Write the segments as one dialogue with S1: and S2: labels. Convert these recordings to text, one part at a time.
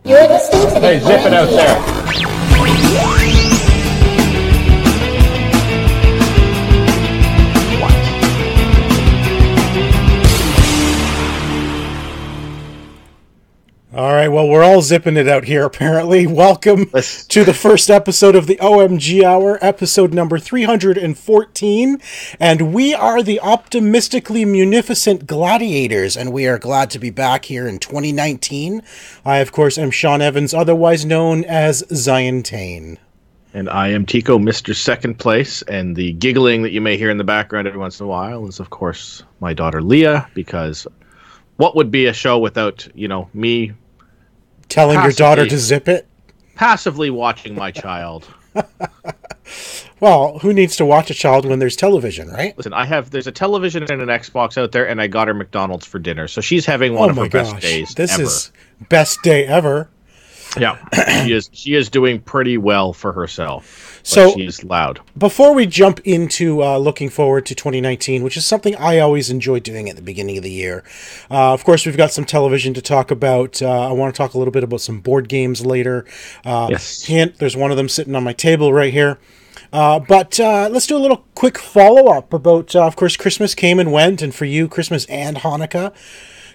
S1: You're listening to
S2: Hey, zip it out there.
S3: All right, well, we're all zipping it out here, apparently. Welcome to the first episode of the OMG Hour, episode number 314. And we are the optimistically munificent gladiators, and we are glad to be back here in 2019. I, of course, am Sean Evans, otherwise known as Zion Tane.
S2: And I am Tico, Mr. Second Place, and the giggling that you may hear in the background every once in a while is, of course, my daughter Leah, because what would be a show without, me
S3: telling your daughter to zip it?
S2: Passively watching my child.
S3: Well, who needs to watch a child when there's television, right?
S2: Listen, there's a television and an Xbox out there, and I got her McDonald's for dinner, so she's having one of her best days
S3: this
S2: ever.
S3: Is best day ever.
S2: Yeah, she is doing pretty well for herself.
S3: So
S2: she's loud.
S3: Before we jump into looking forward to 2019, which is something I always enjoy doing at the beginning of the year, of course, we've got some television to talk about. I want to talk a little bit about some board games later.
S2: Yes.
S3: Hint, there's one of them sitting on my table right here. But let's do a little quick follow-up about, of course, Christmas came and went, and for you, Christmas and Hanukkah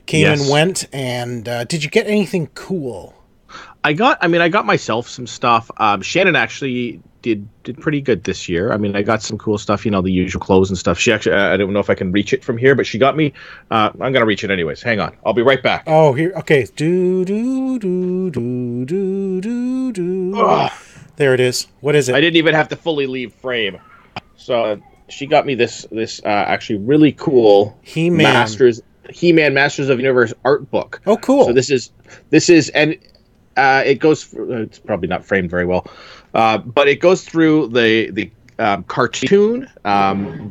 S3: came and went. And did you get anything cool?
S2: I got myself some stuff. Shannon actually did pretty good this year. I mean, I got some cool stuff, the usual clothes and stuff. She actually, I don't know if I can reach it from here, but she got me. I'm gonna reach it anyways. Hang on, I'll be right back.
S3: Oh, here. Okay. Do do do do do do do. There it is. What is it?
S2: I didn't even have to fully leave frame. So she got me this actually really cool
S3: He-Man
S2: Masters of the Universe art book.
S3: Oh, cool.
S2: So this is and. It goes. It's probably not framed very well, but it goes through the cartoon,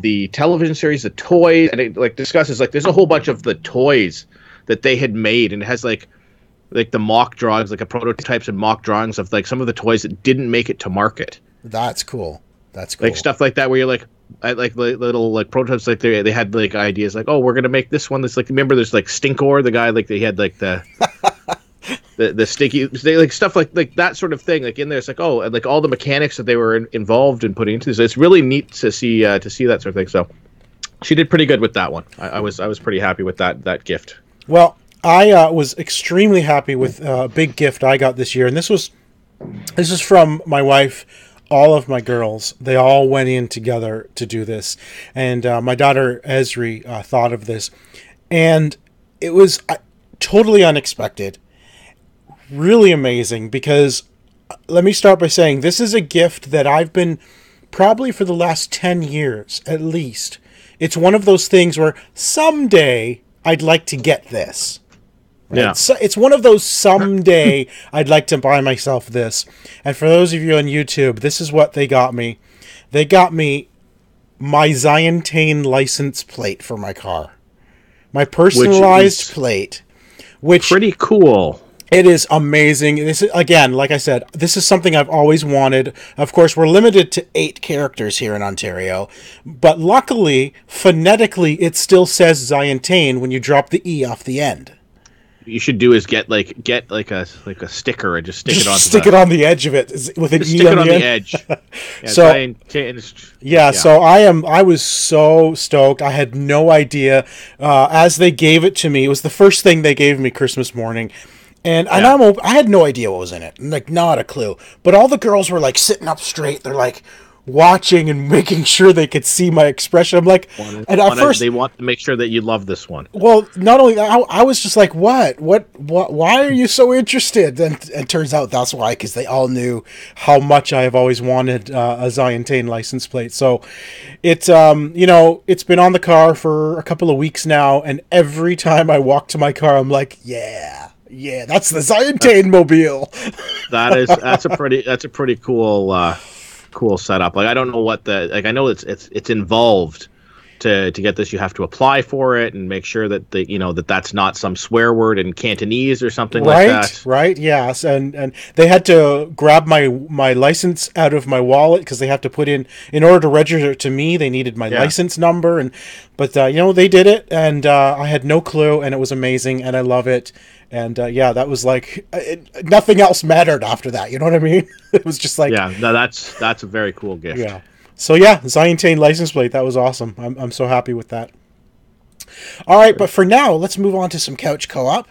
S2: the television series, the toys, and it discusses there's a whole bunch of the toys that they had made, and it has like the mock drawings, a prototypes and mock drawings of some of the toys that didn't make it to market.
S3: That's cool. That's cool.
S2: Stuff like that where you're little prototypes they had ideas oh, we're gonna make this one that's remember there's Stinkor, the guy they had the the sticky stuff like that sort of thing in there. It's oh, and all the mechanics that they were involved in putting into this. It's really neat to see that sort of thing. So she did pretty good with that one. I was pretty happy with that gift.
S3: Well, I was extremely happy with a big gift I got this year, and this is from my wife. All of my girls, they all went in together to do this, and my daughter Esri thought of this, and it was totally unexpected. Really amazing, because let me start by saying this is a gift that I've been probably for the last 10 years at least. It's one of those things where someday I'd like to get this. Right?
S2: Yeah.
S3: So it's one of those someday I'd like to buy myself this. And for those of you on YouTube, this is what they got me. They got me my Zion Tane license plate for my car. My personalized plate. Which
S2: pretty cool.
S3: It is amazing. This is, again, like I said, this is something I've always wanted. Of course, we're limited to 8 characters here in Ontario, but luckily, phonetically, it still says Zion Tane when you drop the E off the end.
S2: What you should do is get a sticker and just stick
S3: it on the edge of it with an E on the
S2: edge.
S3: So I was so stoked. I had no idea as they gave it to me. It was the first thing they gave me Christmas morning. And I had no idea what was in it. Not a clue. But all the girls were sitting up straight. They're watching and making sure they could see my expression. I'm first
S2: they want to make sure that you love this one.
S3: Well, not only that, I was just what, why are you so interested? And it turns out that's why, because they all knew how much I have always wanted a Zion Tane license plate. So it's, it's been on the car for a couple of weeks now. And every time I walk to my car, I'm yeah, that's the Zion Tane mobile.
S2: That's a pretty cool setup. I don't know what I know it's involved to get this. You have to apply for it and make sure that that's not some swear word in Cantonese or something like that.
S3: Right, yes. And they had to grab my license out of my wallet because they have to put in order to register it to me, they needed my license number. But they did it, and I had no clue, and it was amazing, and I love it. And yeah, that was like nothing else mattered after that. You know what I mean? It was just like,
S2: Yeah, no, that's a very cool gift.
S3: yeah. So yeah, Zion Tane license plate. That was awesome. I'm so happy with that. All right, but for now, let's move on to some couch co-op.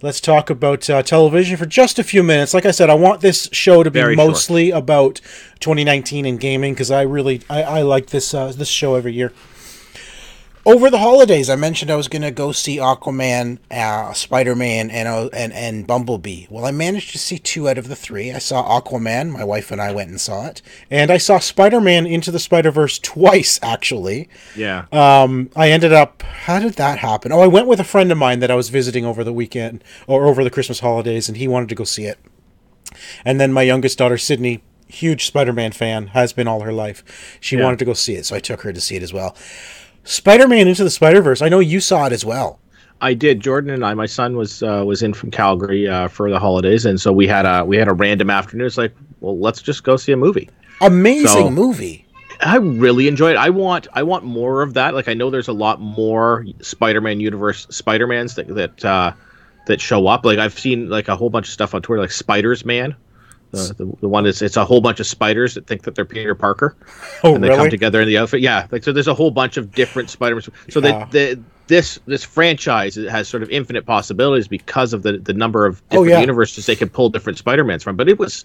S3: Let's talk about television for just a few minutes. Like I said, I want this show to be
S2: Very
S3: mostly about 2019 and gaming because I like this show every year. Over the holidays, I mentioned I was going to go see Aquaman, Spider-Man, and Bumblebee. Well, I managed to see 2 out of the 3. I saw Aquaman. My wife and I went and saw it. And I saw Spider-Man Into the Spider-Verse twice, actually.
S2: Yeah.
S3: I ended up... How did that happen? Oh, I went with a friend of mine that I was visiting over the weekend, or over the Christmas holidays, and he wanted to go see it. And then my youngest daughter, Sydney, huge Spider-Man fan, has been all her life. She wanted to go see it, so I took her to see it as well. Spider-Man Into the Spider-Verse. I know you saw it as well.
S2: I did. Jordan and I. My son was in from Calgary for the holidays, and so we had a random afternoon. It's like, well, let's just go see a movie.
S3: Amazing movie.
S2: I really enjoyed it. I want more of that. Like, I know there's a lot more Spider-Man universe Spider-Mans that show up. Like, I've seen like a whole bunch of stuff on Twitter, like Spiders Man. The one is, it's a whole bunch of spiders that think that they're Peter Parker, and they come together in the outfit. Yeah, like, so there's a whole bunch of different Spider-Man. So this franchise has sort of infinite possibilities because of the number of different universes they could pull different Spider-Mans from. But it was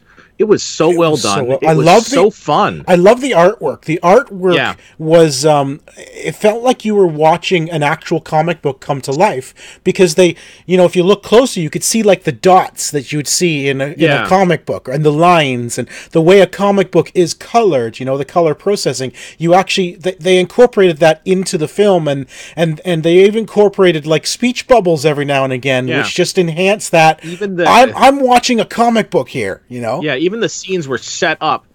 S2: so well done. It was so fun.
S3: I love the artwork. The artwork was it felt like you were watching an actual comic book come to life, because they, if you look closer, you could see like the dots that you would see in a comic book, and the lines and the way a comic book is colored, the color processing. You actually they incorporated that into the film, and they even incorporated like speech bubbles every now and again, which just enhance that. Even I'm watching a comic book here,
S2: Yeah, even the scenes were set up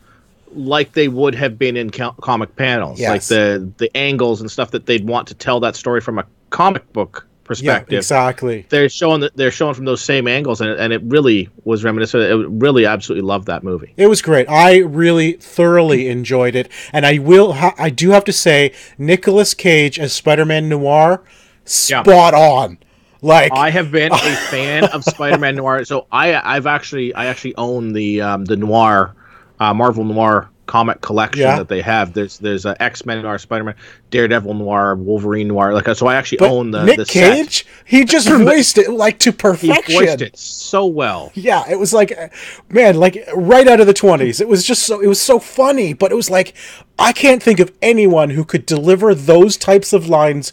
S2: like they would have been in comic panels, like the angles and stuff that they'd want to tell that story from a comic book perspective.
S3: Yeah, exactly.
S2: They're showing from those same angles, and it really was reminiscent. I really absolutely loved that movie.
S3: It was great. I really thoroughly enjoyed it, and I do have to say, Nicolas Cage as Spider-Man Noir, spot on. Like,
S2: I have been a fan of Spider-Man Noir, so I actually own the Noir, Marvel Noir comic collection that they have. There's X-Men Noir, Spider-Man, Daredevil Noir, Wolverine Noir. Like, so I actually own the
S3: Nick Cage.
S2: Set.
S3: He just voiced it like to perfection.
S2: He voiced it so well.
S3: Yeah, it was like, man, like right out of the 20s. It was just it was so funny, but it was like, I can't think of anyone who could deliver those types of lines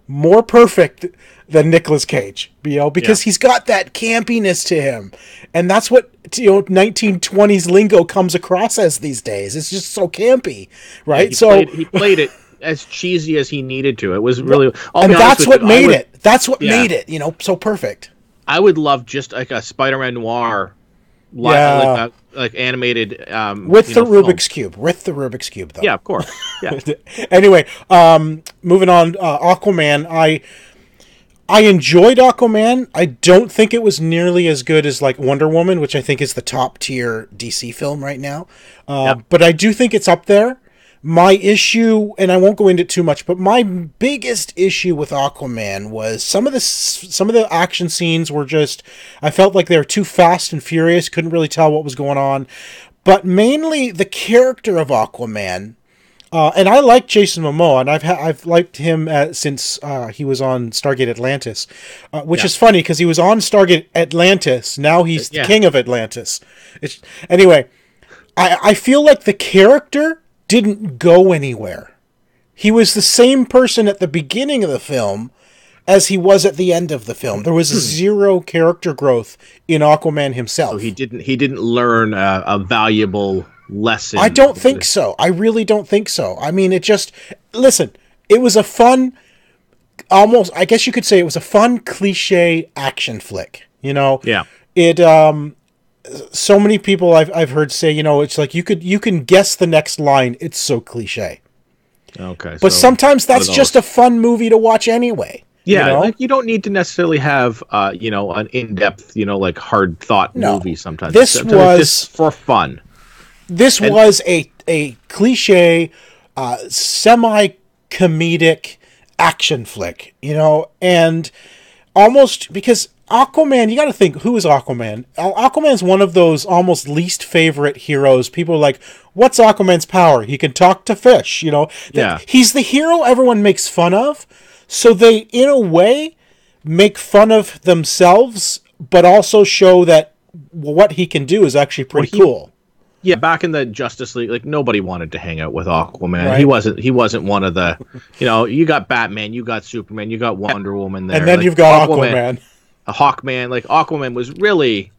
S3: more perfect than Nicolas Cage, because he's got that campiness to him, and that's what 1920s lingo comes across as these days. It's just so campy, right?
S2: He played it as cheesy as he needed to. It was really,
S3: and that's what made it. That's what made it, so perfect.
S2: I would love just like a Spider-Man Noir, like animated
S3: with the Rubik's Cube. With the Rubik's Cube, though.
S2: Yeah, of course. Yeah.
S3: Anyway, moving on. Aquaman. I enjoyed Aquaman. I don't think it was nearly as good as like Wonder Woman, which I think is the top tier DC film right now. But I do think it's up there. My issue, and I won't go into it too much, but my biggest issue with Aquaman was some of the action scenes were just, I felt like they were too fast and furious. Couldn't really tell what was going on. But mainly the character of Aquaman. And I like Jason Momoa, and I've liked him since he was on Stargate Atlantis, which is funny because he was on Stargate Atlantis. Now he's the king of Atlantis. Anyway, I feel like the character didn't go anywhere. He was the same person at the beginning of the film as he was at the end of the film. There was zero character growth in Aquaman himself. So
S2: he didn't learn a valuable lesson.
S3: I don't think so. I really don't think so. I mean, it was a fun, almost, I guess you could say it was a fun cliche action flick,
S2: Yeah.
S3: It, so many people I've heard say, it's like you can guess the next line. It's so cliche.
S2: Okay.
S3: But sometimes that's just a fun movie to watch anyway.
S2: Yeah, like you don't need to necessarily have, an in-depth, like hard thought movie sometimes.
S3: This was
S2: just for fun.
S3: This was a cliche, semi-comedic action flick, and almost because Aquaman, you got to think, who is Aquaman? Aquaman's one of those almost least favorite heroes. People are like, what's Aquaman's power? He can talk to fish, you know?
S2: Yeah.
S3: He's the hero everyone makes fun of. So they, in a way, make fun of themselves, but also show that what he can do is actually pretty cool.
S2: Yeah, back in the Justice League, like nobody wanted to hang out with Aquaman.
S3: Right.
S2: He wasn't one of the, you know, you got Batman, you got Superman, you got Wonder Woman there.
S3: And then
S2: like,
S3: you've got Aquaman.
S2: Hawkman, like Aquaman was really,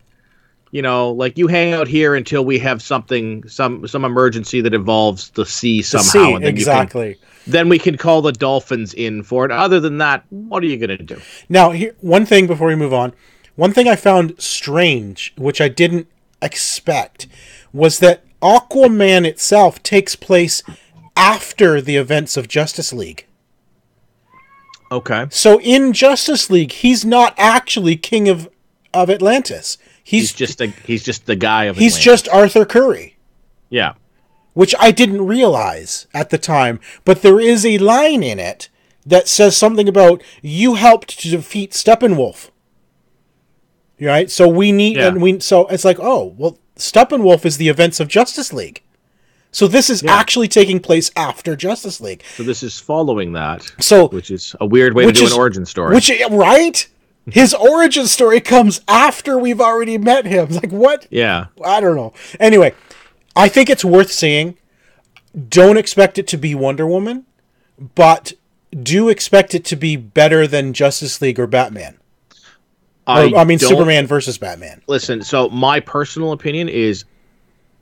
S2: you know, like you hang out here until we have something, some emergency that involves the sea somehow. And then
S3: exactly.
S2: Then we can call the dolphins in for it. Other than that, what are you going to do?
S3: Now, here, one thing before we move on. One thing I found strange, which I didn't expect, was that Aquaman itself takes place after the events of Justice League.
S2: Okay.
S3: So in Justice League, he's not actually king of Atlantis. He's
S2: just the guy of Atlantis.
S3: He's just Arthur Curry.
S2: Yeah.
S3: Which I didn't realize at the time, but there is a line in it that says something about you helped to defeat Steppenwolf. Right? So so it's like, oh, well, Steppenwolf is the events of Justice League. So this is actually taking place after Justice League.
S2: So this is following that.
S3: So,
S2: which is a weird way to do an origin story.
S3: Right? His origin story comes after we've already met him. It's like, what?
S2: Yeah.
S3: I don't know. Anyway, I think it's worth seeing. Don't expect it to be Wonder Woman, but do expect it to be better than Justice League or Batman. I mean, Superman versus Batman.
S2: Listen, so my personal opinion is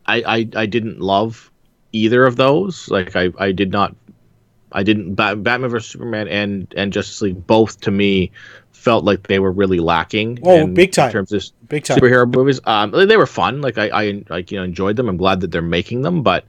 S2: I didn't love either of those. Like I didn't Batman versus Superman and Justice League both to me felt like they were really lacking.
S3: Big time.
S2: In terms of
S3: big time
S2: superhero movies. They were fun. Like I enjoyed them. I'm glad that they're making them, but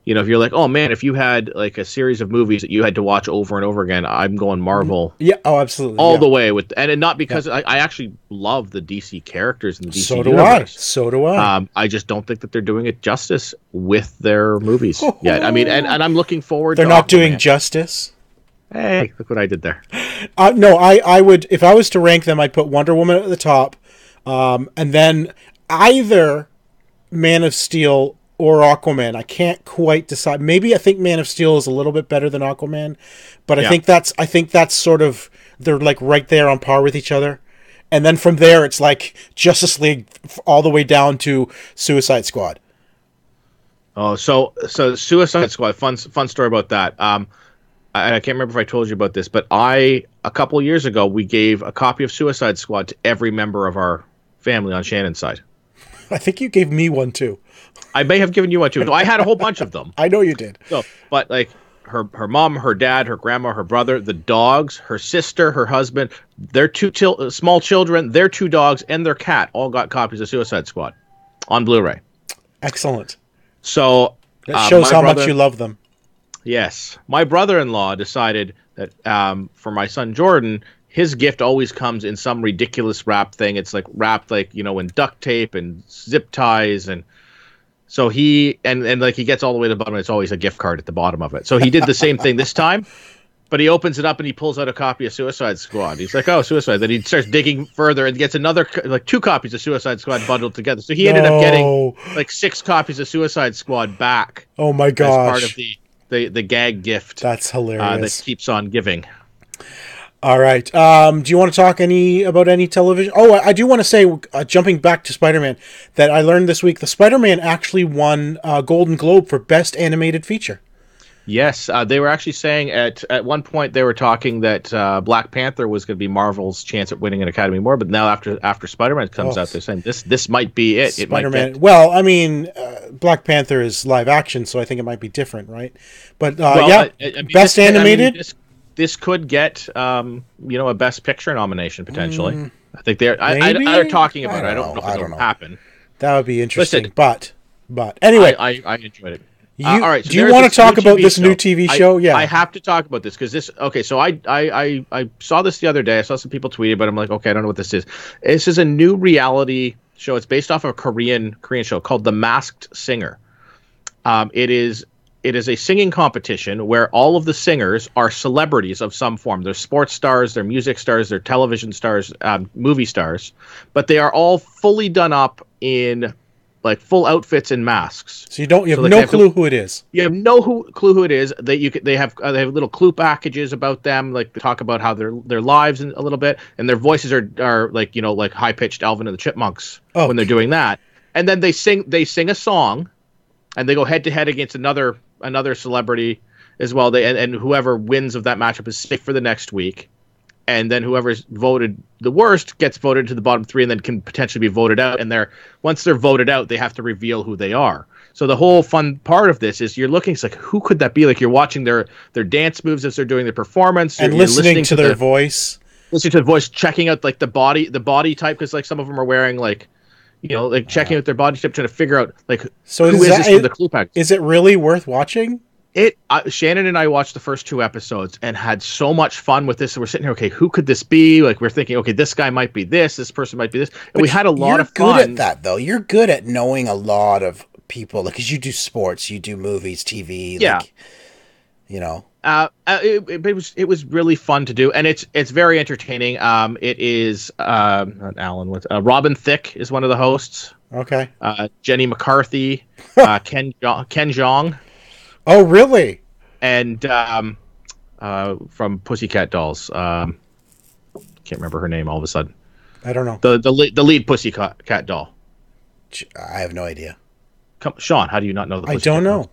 S2: you know, if you're like, oh man, if you had like a series of movies that you had to watch over and over again, I'm going Marvel.
S3: Yeah, oh, absolutely.
S2: All the way with, and not because I actually love the DC characters and the DC universe.
S3: So do I.
S2: I just don't think that they're doing it justice with their movies yet. I mean, and I'm looking forward
S3: to They're not doing justice.
S2: Hey, look what I did there.
S3: No, I would, if I was to rank them, I'd put Wonder Woman at the top, and then either Man of Steel or Aquaman. I can't quite decide. Maybe I think Man of Steel is a little bit better than Aquaman, but I think that's sort of, they're like right there on par with each other. And then from there, it's like Justice League all the way down to Suicide Squad.
S2: Oh, so Suicide Squad. Fun story about that. I can't remember if I told you about this, but a couple of years ago, we gave a copy of Suicide Squad to every member of our family on Shannon's side.
S3: I think you gave me one too.
S2: I may have given you one too. No, I had a whole bunch of them.
S3: I know you did.
S2: So, but like her mom, her dad, her grandma, her brother, the dogs, her sister, her husband, their two small children, their two dogs, and their cat all got copies of Suicide Squad on Blu-ray.
S3: Excellent.
S2: So
S3: that shows how much you love them.
S2: Yes, my brother-in-law decided that for my son Jordan, his gift always comes in some ridiculous wrap thing. It's like wrapped like, you know, in duct tape and zip ties, and so he like he gets all the way to the bottom, and it's always a gift card at the bottom of it. So he did the same thing this time, but he opens it up and he pulls out a copy of Suicide Squad. He's like, "Oh, Suicide!" Then he starts digging further and gets another like 2 copies of Suicide Squad bundled together. So he ended up getting like 6 copies of Suicide Squad back.
S3: Oh my gosh!
S2: As part of the gag gift.
S3: That's hilarious.
S2: That keeps on giving.
S3: All right. Do you want to talk about any television? Oh, I do want to say, jumping back to Spider-Man, that I learned this week, the Spider-Man actually won a Golden Globe for Best Animated Feature.
S2: Yes, they were actually saying at one point they were talking that Black Panther was going to be Marvel's chance at winning an Academy Award, but now after Spider-Man comes out, they're saying this might be it.
S3: Spider-Man. Well, I mean, Black Panther is live action, so I think it might be different, right? But I mean, Best Animated.
S2: This could get a Best Picture nomination potentially. I think they're talking about it. I don't know if it'll happen.
S3: That would be interesting. Listen, but anyway,
S2: I enjoyed it.
S3: All
S2: right. So
S3: do you want to talk about this new TV show? Yeah,
S2: I have to talk about this because this. Okay, so I saw this the other day. I saw some people tweet it, but I'm like, okay, I don't know what this is. This is a new reality show. It's based off of a Korean show called The Masked Singer. It is it is a singing competition where all of the singers are celebrities of some form. They're sports stars, they're music stars, they're television stars, movie stars, but they are all fully done up in like full outfits and masks.
S3: So you have
S2: like,
S3: no clue who it is.
S2: You have no clue who it is. They have little clue packages about them, like they talk about how their lives a little bit, and their voices are like like high pitched Alvin and the Chipmunks when they're doing that. And then they sing a song, and they go head to head against another celebrity as well. And whoever wins of that matchup is safe for the next week. And then whoever's voted the worst gets voted to the bottom three, and then can potentially be voted out. And once they're voted out, they have to reveal who they are. So the whole fun part of this is you're looking. It's like, who could that be? Like, you're watching their dance moves as they're doing their performance,
S3: and
S2: you're
S3: listening to their voice,
S2: checking out like the body type, because like some of them are wearing like, like checking out their body type, trying to figure out like who is this from the clue pack.
S3: Is it really worth watching?
S2: Shannon and I watched the first 2 episodes and had so much fun with this. So we're sitting here, okay, who could this be? Like, we're thinking, okay, this guy might be this person might be this. And we had a lot of fun.
S1: You're good at that, though. You're good at knowing a lot of people, because you do sports, you do movies, TV.
S2: Yeah.
S1: Like,
S2: it was really fun to do, and it's very entertaining. It is not Alan. Robin Thicke is one of the hosts.
S3: Okay.
S2: Jenny McCarthy, Ken Jeong.
S3: Oh, really?
S2: And from Pussycat Dolls. Can't remember her name all of a sudden.
S3: I don't know.
S2: The lead Pussycat doll.
S1: I have no idea.
S2: Sean, how do you not know the
S3: Pussycat I don't know.
S2: Dolls?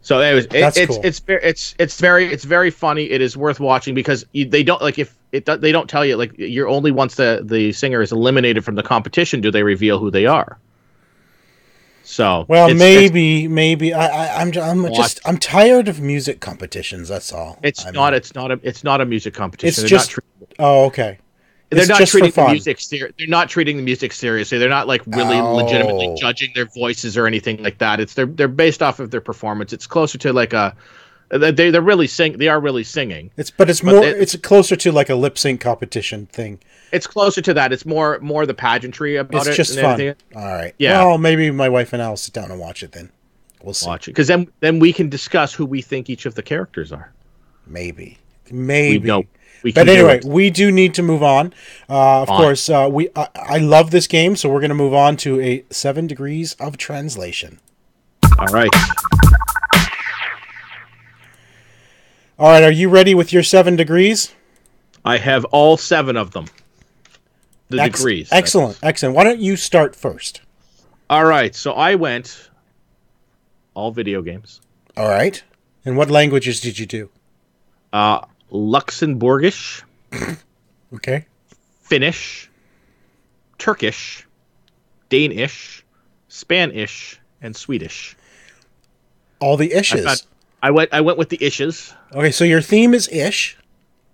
S2: So anyways,
S3: cool.
S2: It's very funny. It is worth watching because they don't they don't tell you, like, you're only once the singer is eliminated from the competition do they reveal who they are. So
S3: maybe I'm tired of music competitions. That's all.
S2: It's not a music competition.
S3: It's just okay.
S2: They're not treating the music They're not treating the music seriously. They're not like really legitimately judging their voices or anything like that. They're based off of their performance. It's closer to like they are really singing.
S3: It's closer to like a lip sync competition thing.
S2: It's closer to that. It's more the pageantry about it.
S3: It's just fun.
S1: All right.
S2: Yeah.
S3: Well, maybe my wife and I will sit down and watch it then. We'll see.
S2: Watch it, because then we can discuss who we think each of the characters are.
S1: Maybe.
S3: But anyway, we do need to move on. Of course, I love this game, so we're going to move on to a 7 Degrees of Translation.
S2: All right.
S3: All right, are you ready with your 7 degrees?
S2: I have all 7 of them. The degrees.
S3: Excellent. Why don't you start first?
S2: All right, so I went all video games.
S3: All right. And what languages did you do?
S2: Luxembourgish.
S3: Okay.
S2: Finnish. Turkish. Danish. Spanish. And Swedish.
S3: All the ishes.
S2: I went with the ishes.
S3: Okay, so your theme is ish.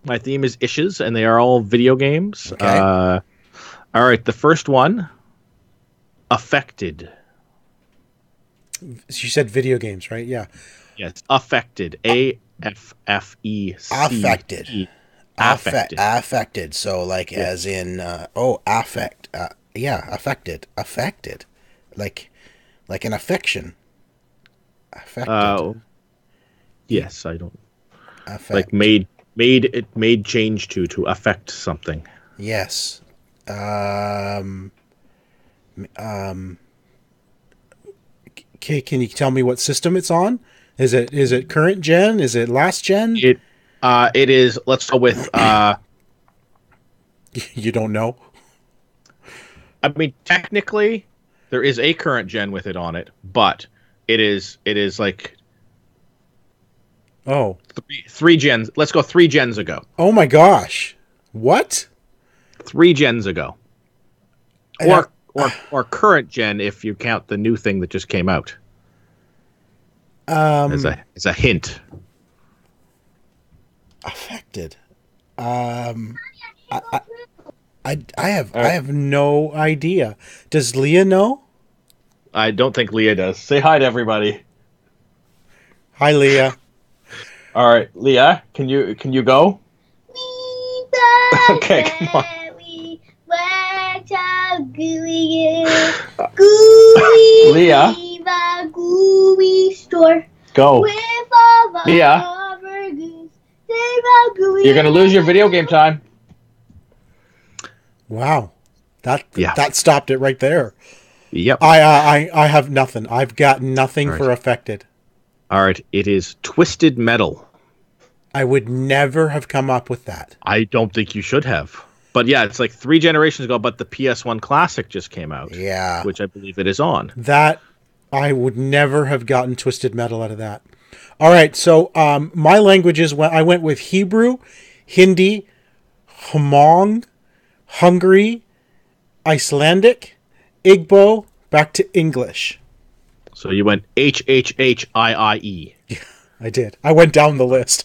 S2: My theme is ishes, and they are all video games.
S3: Okay.
S2: All right, the first one, affected.
S3: You said video games, right? Yeah.
S2: Yes, affected. AFFEC.
S1: Affected. Affected. So, like, as in, affect. Yeah, affected. Affected. Like an affection. Affected.
S2: Yes, I don't. Affect. Like made change to affect something.
S1: Yes.
S3: Okay, can you tell me what system it's on? Is it current gen? Is it last gen?
S2: It is. Let's go with.
S3: You don't know?
S2: I mean, technically, there is a current gen with it on it, but it is like.
S3: Oh.
S2: Three gens. Let's go 3 gens ago.
S3: Oh my gosh! What?
S2: 3 gens ago. Or current gen if you count the new thing that just came out. As a hint.
S1: Affected.
S3: I have no idea. Does Leah know?
S2: I don't think Leah does. Say hi to everybody.
S3: Hi, Leah.
S2: All right, Leah, can you go? Okay, come on. Leah.
S4: Gooey store.
S2: Go. Yeah. You're gonna lose your video game time.
S3: Wow, that
S2: Yeah.
S3: that stopped it right there.
S2: Yep.
S3: I have nothing. I've got nothing
S2: All right.
S3: for affected.
S2: All right. It is Twisted Metal.
S3: I would never have come up with that.
S2: I don't think you should have. But yeah, it's like 3 generations ago, but the PS1 Classic just came out.
S1: Yeah.
S2: Which I believe it is on.
S3: That I would never have gotten Twisted Metal out of that. All right, so my languages, I went with Hebrew, Hindi, Hmong, Hungary, Icelandic, Igbo, back to English.
S2: So you went HHHIIE.
S3: I did. I went down the list.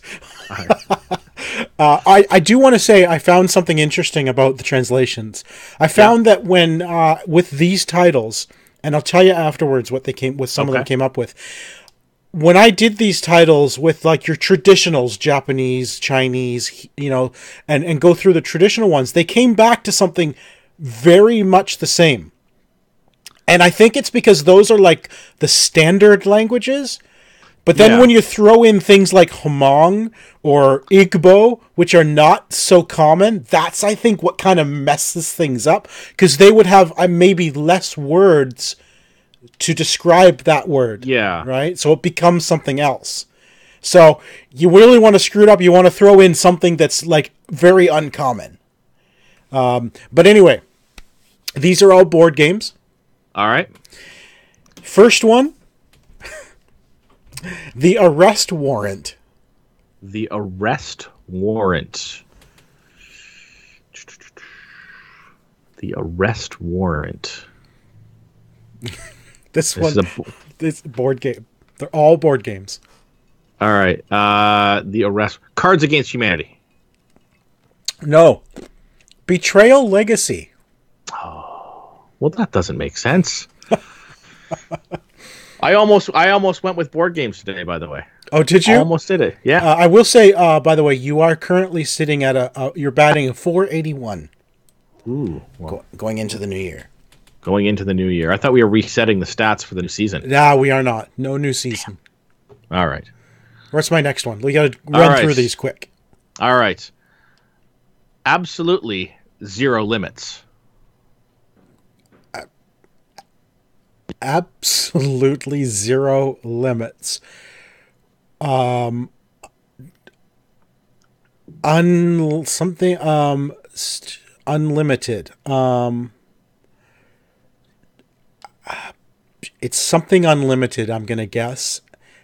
S3: I do want to say I found something interesting about the translations. I found that when with these titles, and I'll tell you afterwards what some of them came up with. When I did these titles with like your traditionals, Japanese, Chinese, and go through the traditional ones, they came back to something very much the same. And I think it's because those are like the standard languages. But then when you throw in things like Hmong or Igbo, which are not so common, that's, I think, what kind of messes things up. Because they would have maybe less words to describe that word.
S2: Yeah.
S3: Right? So it becomes something else. So you really want to screw it up. You want to throw in something that's like very uncommon. But anyway, these are all board games.
S2: All right.
S3: First one. The Arrest Warrant.
S2: The Arrest Warrant. The Arrest Warrant.
S3: This board game. They're all board games.
S2: All right. The Arrest. Cards Against Humanity.
S3: No. Betrayal Legacy.
S2: Well, that doesn't make sense. I almost went with board games today, by the way.
S3: Oh, did you?
S2: I almost did it. Yeah.
S3: I will say, by the way, you are currently sitting at you're batting a 481.
S2: Ooh.
S1: Going into the new year.
S2: Going into the new year. I thought we were resetting the stats for the new season.
S3: No, we are not. No new season.
S2: All right.
S3: What's my next one? We got to run through these quick.
S2: All right. Absolutely Zero Limits.
S3: Absolutely Zero Limits. Unlimited. It's something unlimited, I'm going to guess.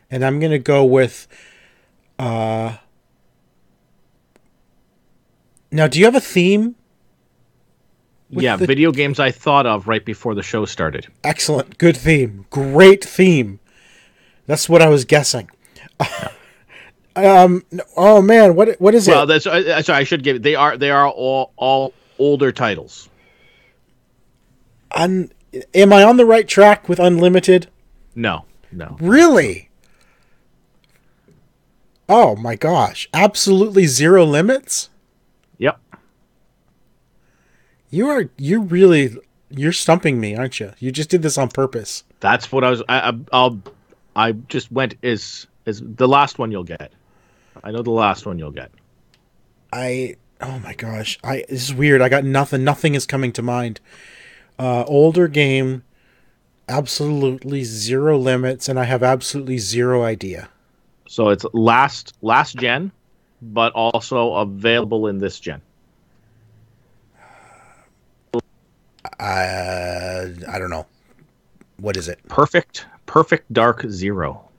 S3: And I'm going to go with... Now, do you have a theme?
S2: Yeah, video games I thought of right before the show started.
S3: Excellent. Good theme. Great theme. That's what I was guessing. Oh man, what is it?
S2: Well, that's sorry, I should give. They are all older titles.
S3: Am I on the right track with Unlimited?
S2: No.
S3: Really? Oh my gosh! Absolutely Zero Limits.
S2: Yep.
S3: You're stumping me, aren't you? You just did this on purpose.
S2: That's what I was. I just went as the last one you'll get. I know the last one you'll get.
S3: Oh my gosh! This is weird. I got nothing. Nothing is coming to mind. Older game, absolutely Zero Limits, and I have absolutely zero idea.
S2: So it's last gen, but also available in this gen.
S1: I don't know. What is it?
S2: Perfect Dark Zero.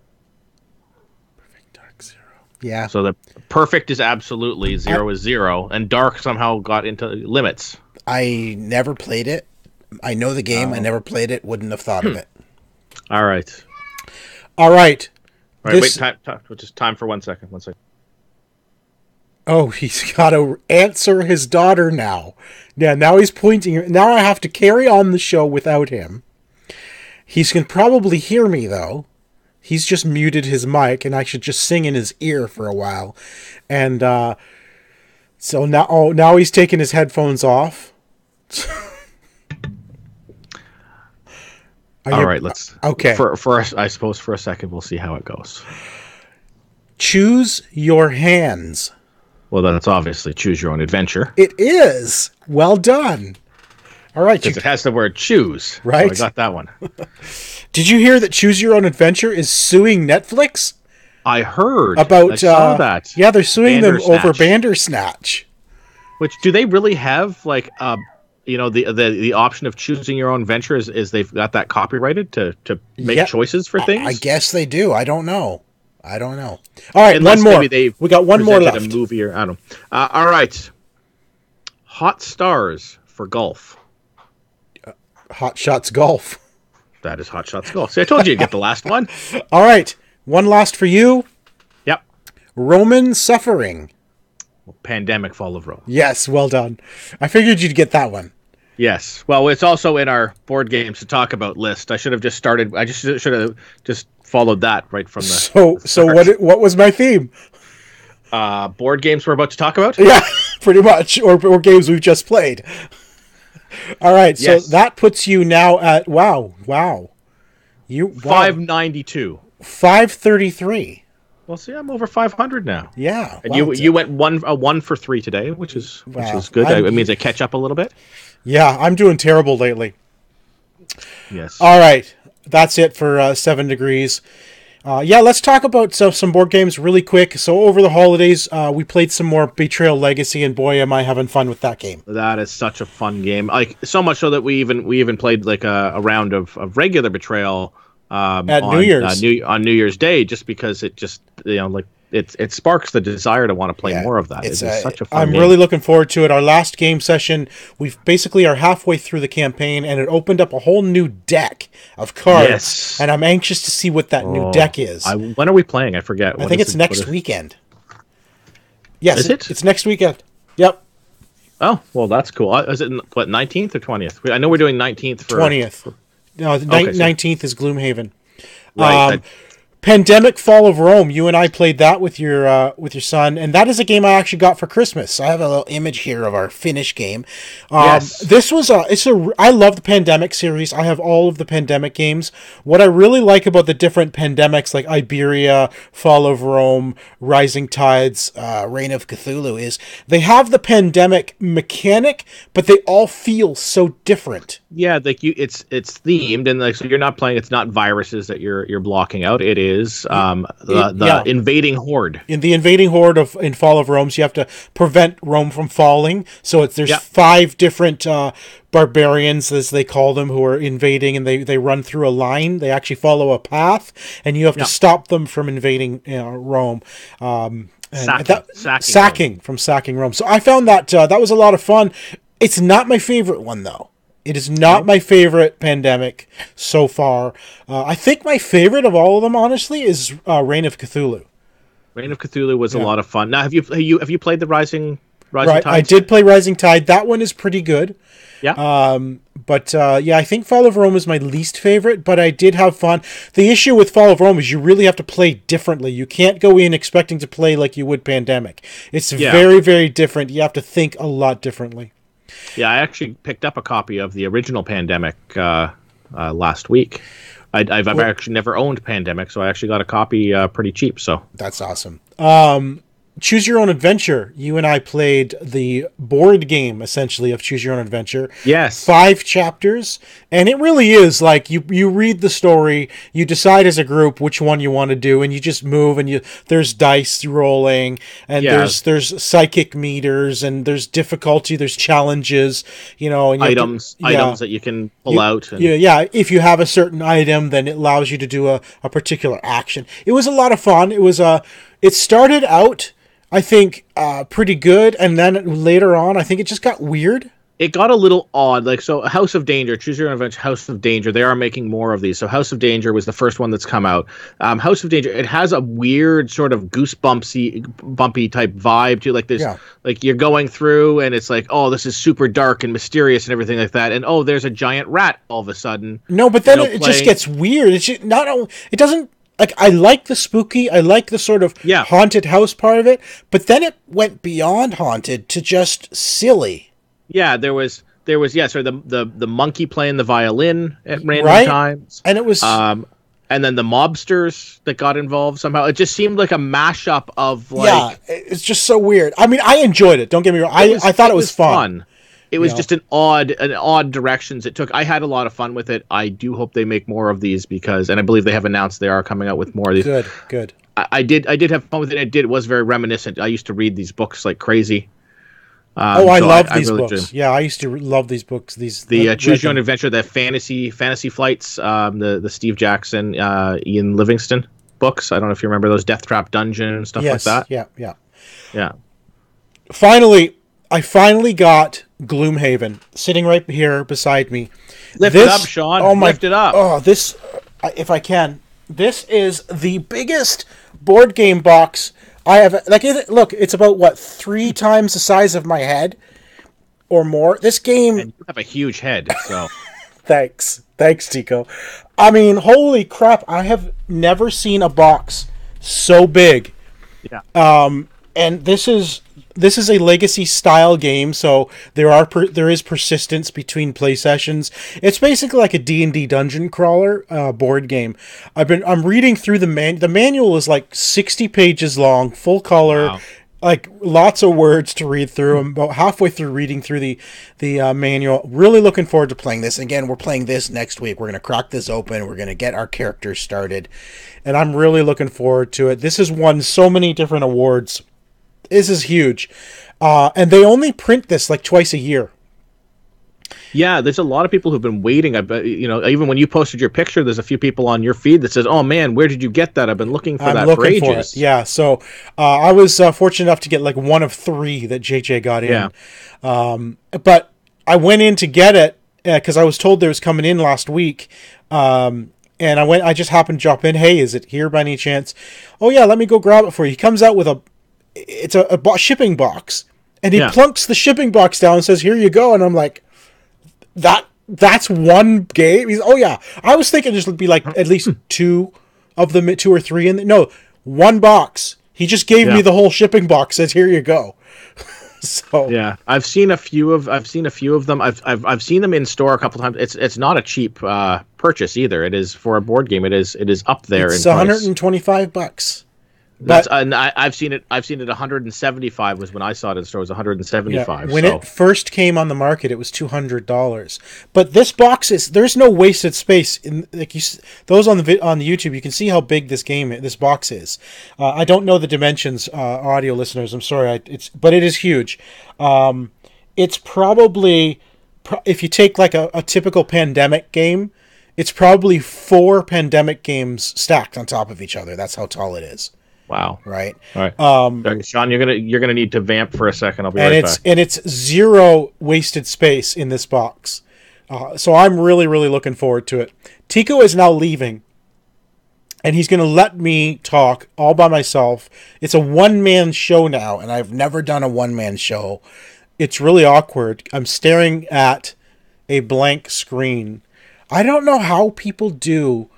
S3: Perfect Dark Zero. Yeah.
S2: So the perfect is absolutely, zero is zero, and dark somehow got into limits.
S1: I never played it. I know the game. I never played it. Wouldn't have thought of it.
S2: All right.
S3: All right.
S2: Wait, time. Just time for 1 second. 1 second.
S3: Oh, he's got to answer his daughter now. Yeah, now he's pointing. Now I have to carry on the show without him. He can probably hear me, though. He's just muted his mic, and I should just sing in his ear for a while. And so now he's taking his headphones off.
S2: All right, let's.
S3: Okay.
S2: For us, I suppose for a second we'll see how it goes.
S3: Choose your hands.
S2: Well, that's obviously choose your own adventure.
S3: It is. Well done. All right.
S2: Because it has the word choose.
S3: Right.
S2: So I got that one.
S3: Did you hear that Choose Your Own Adventure is suing Netflix?
S2: I heard
S3: About
S2: I saw that.
S3: Yeah, they're suing them over
S2: Bandersnatch.
S3: Bandersnatch.
S2: Which do they really have like the option of choosing your own venture is they've got that copyrighted to make
S3: Yeah.
S2: choices for things?
S1: I guess they do. I don't know. All right,
S2: Unless
S1: one more.
S2: maybe they've
S3: We got one more
S2: presented
S3: left.
S2: A movie or I don't know. All right. Hot stars for golf.
S3: Hot Shots Golf.
S2: That is Hot Shots Golf. See, I told you you'd get the last one.
S3: All right. One last for you.
S2: Yep.
S3: Roman Suffering.
S2: Pandemic Fall of Rome.
S3: Yes, well done. I figured you'd get that one.
S2: Yes. Well, it's also in our board games to talk about list. I should have just started. I just should have just followed that right from the.
S3: So what was my theme?
S2: Board games we're about to talk about?
S3: Yeah, pretty much. Or games we've just played. All right, so
S2: Yes.
S3: that puts you now at wow. You
S2: 592.
S3: 533.
S2: Well, see, I'm over 500 now.
S3: Yeah.
S2: And
S3: wow.
S2: you went one for 3 today, which is
S3: Wow.
S2: good.
S3: I'm-
S2: It means I catch up a little bit.
S3: Yeah, I'm doing terrible lately.
S2: Yes.
S3: All right, that's it for 7 Degrees. Yeah, let's talk about some board games really quick. So over the holidays, we played some more Betrayal Legacy, and boy, am I having fun with that game.
S2: That is such a fun game. Like so much so that we even played like a round of regular Betrayal
S3: At
S2: on
S3: New Year's.
S2: on New Year's Day, just because it just like it sparks the desire to want to play
S1: Yeah,
S2: more of that.
S1: it's
S2: It's such a fun
S3: I'm
S2: game.
S3: really looking forward to it. Our last game session, we basically are halfway through the campaign, and it opened up a whole new deck of cards.
S2: Yes.
S3: And I'm anxious to see what that new deck is.
S2: When are we playing? I forget.
S3: I think it's next weekend. Yes,
S2: Is it?
S3: It's next weekend. Yep,
S2: Oh, well, that's cool. Is it what 19th or 20th? I know we're doing 19th for
S3: 20th. No, the
S2: Okay, so-
S3: 19th is Gloomhaven.
S2: Right.
S3: Pandemic Fall of Rome. You and I played that with your son, and that is a game I actually got for Christmas.
S1: I have a little image here of our Finnish game.
S2: Yes.
S3: This was I love the Pandemic series. I have all of the Pandemic games. What I really like about the different Pandemics, like Iberia, Fall of Rome, Rising Tides,
S1: Reign of Cthulhu is
S3: they have the Pandemic mechanic, but they all feel so different.
S2: Yeah, like it's themed, and like so you're not playing. It's not viruses that you're blocking out. It is the
S3: yeah.
S2: invading horde.
S3: In the invading horde in Fall of Rome, so you have to prevent Rome from falling. So there's
S2: Yeah.
S3: 5 different barbarians, as they call them, who are invading, and they run through a line. They actually follow a path, and you have to stop them from invading Rome. And sacking Rome. So I found that that was a lot of fun. It's not my favorite one though. It is not my favorite Pandemic so far. I think my favorite of all of them, honestly, is Reign of Cthulhu.
S2: Reign of Cthulhu was a lot of fun. Now, have you played the Rising
S3: Right,
S2: Tides?
S3: I did play Rising Tide. That one is pretty good.
S2: Yeah.
S3: But I think Fall of Rome is my least favorite, but I did have fun. The issue with Fall of Rome is you really have to play differently. You can't go in expecting to play like you would Pandemic. It's very, very different. You have to think a lot differently.
S2: Yeah, I actually picked up a copy of the original Pandemic last week. I've actually never owned Pandemic, so I actually got a copy pretty cheap. So
S1: that's awesome.
S3: Choose Your Own Adventure. You and I played the board game, essentially, of Choose Your Own Adventure.
S2: yes,
S3: 5 chapters, and it really is like you read the story, you decide as a group which one you want to do, and you just move, and there's dice rolling, and there's psychic meters, and there's difficulty, there's challenges, and you
S2: items that you can pull out. And
S3: if you have a certain item, then it allows you to do a particular action. It was a lot of fun. It started out, I think, pretty good, and then later on, I think it just got weird.
S2: It got a little odd. Like, so House of Danger, Choose Your Own Adventure, House of Danger, they are making more of these. So House of Danger was the first one that's come out. House of Danger, it has a weird sort of bumpy type vibe to like this.
S3: Yeah.
S2: Like you're going through and it's like, oh, this is super dark and mysterious and everything like that. And oh, there's a giant rat all of a sudden.
S3: No, but then it just gets weird. It's just it doesn't. Like, I like the spooky, I like the sort of haunted house part of it, but then it went beyond haunted to just silly.
S2: Yeah, there was there was yeah, so the monkey playing the violin at random
S3: Right?
S2: times,
S3: And it was
S2: and then the mobsters that got involved somehow. It just seemed like a mashup of
S3: yeah,
S2: like
S3: it's just so weird. I mean, I enjoyed it. Don't get me wrong. I thought it was fun.
S2: It was just an odd directions it took. I had a lot of fun with it. I do hope they make more of these because, and I believe they have announced they are coming out with more of these.
S3: Good.
S2: I did have fun with it. It was very reminiscent. I used to read these books like crazy.
S3: I
S2: so
S3: love these
S2: really
S3: books. Yeah, I used to love these books.
S2: The Choose Your Own Adventure, the fantasy flights, the Steve Jackson, Ian Livingston books. I don't know if you remember those, Death Trap Dungeon and stuff like that.
S3: Yeah. I finally got Gloomhaven sitting right here beside me.
S2: Lift it up, Sean.
S3: Oh my,
S2: Lift it up.
S3: Oh, this, if I can. This is the biggest board game box I have. Look, it's about what, 3 times the size of my head, or more. This game.
S2: And you have a huge head, so.
S3: Thanks, Tico. I mean, holy crap! I have never seen a box so big.
S2: Yeah.
S3: And this is a legacy style game, so there is persistence between play sessions. It's basically like a D&D dungeon crawler board game. I'm reading through the manual is like 60 pages long, full color.
S2: Wow.
S3: Like lots of words to read through. I'm about halfway through reading through the manual. Really looking forward to playing this. Again, we're playing this next week. We're going to crack this open. We're going to get our characters started. And I'm really looking forward to it. This has won so many different awards. This is huge. And they only print this like twice a year.
S2: Yeah, there's a lot of people who've been waiting. I bet, even when you posted your picture, there's a few people on your feed that says, "Oh man, where did you get that? I've been looking for that for ages."
S3: Yeah, so I was fortunate enough to get like one of 3 that JJ got in. Yeah. But I went in to get it because I was told there was coming in last week. And I just happened to drop in. Hey, is it here by any chance? Oh yeah, let me go grab it for you. He comes out with a shipping box, and he plunks the shipping box down and says, "Here you go." And I'm like, that's one game. Oh yeah, I was thinking this would be like at least 2 of them, 2 or 3 in no, one box. He just gave me the whole shipping box. Says, "Here you go." So
S2: yeah, I've seen a few of them. I've seen them in store a couple times. It's not a cheap purchase either. It is for a board game. It is up there.
S3: It's $125.
S2: That's I've seen it. I've seen it. 175 was when I saw it in store. It was 175.
S3: Yeah, when it first came on the market, it was $200. But this box there's no wasted space in those on the YouTube. You can see how big this box is. I don't know the dimensions, audio listeners. I'm sorry. But it is huge. It's probably if you take like a typical Pandemic game, it's probably 4 Pandemic games stacked on top of each other. That's how tall it is.
S2: Wow!
S3: Right.
S2: All right. Sean, you're gonna need to vamp for a second. I'll be right back.
S3: And it's 0 wasted space in this box, so I'm really looking forward to it. Tico is now leaving, and he's gonna let me talk all by myself. It's a one-man show now, and I've never done a one-man show. It's really awkward. I'm staring at a blank screen. I don't know how people do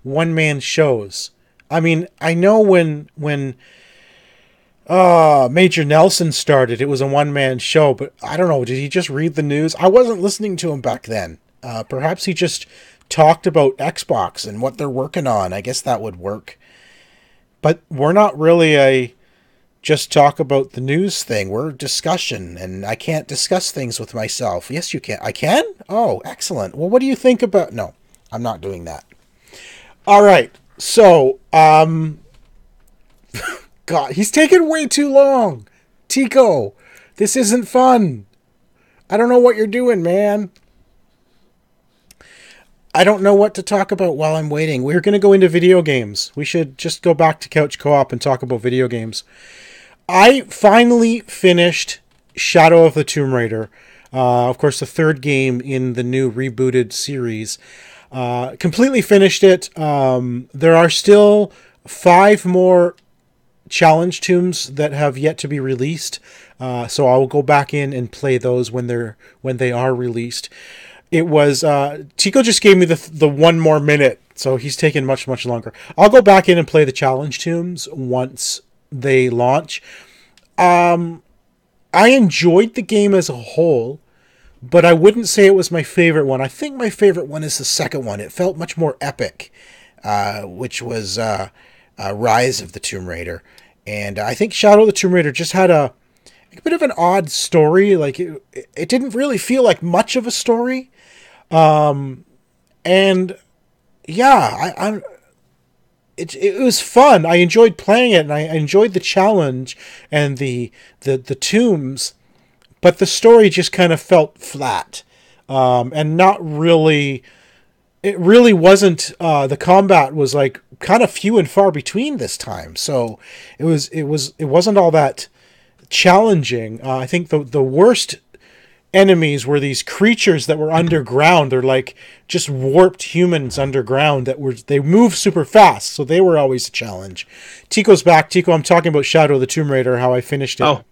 S3: one-man shows. I mean, I know when Major Nelson started, it was a one-man show, but I don't know, did he just read the news? I wasn't listening to him back then. Perhaps he just talked about Xbox and what they're working on. I guess that would work. But we're not really a just talk about the news thing. We're discussion, and I can't discuss things with myself. Yes, you can. I can? Oh, excellent. Well, what do you think about... No, I'm not doing that. All right. So, God, he's taking way too long. Tico, this isn't fun. I don't know what you're doing, man. I don't know what to talk about while I'm waiting. We're going to go into video games. We should just go back to Couch Co-op and talk about video games. I finally finished Shadow of the Tomb Raider. Of course, the 3rd game in the new rebooted series. Completely finished it. There are still 5 more challenge tombs that have yet to be released. So I will go back in and play those when they are released. It was Tico just gave me the 1 more minute, so he's taking much longer. I'll go back in and play the challenge tombs once they launch. I enjoyed the game as a whole, but I wouldn't say it was my favorite one. I think my favorite one is the second one. It felt much more epic, which was Rise of the Tomb Raider. And I think Shadow of the Tomb Raider just had a bit of an odd story. Like it didn't really feel like much of a story. And yeah, it was fun. I enjoyed playing it, and I enjoyed the challenge and the tombs, but the story just kind of felt flat, and not really. It really wasn't. The combat was like kind of few and far between this time, so it wasn't all that challenging. I think the worst enemies were these creatures that were underground. They're like just warped humans underground they move super fast, so they were always a challenge. Tico's back. Tico, I'm talking about Shadow of the Tomb Raider, how I finished it.
S2: Oh,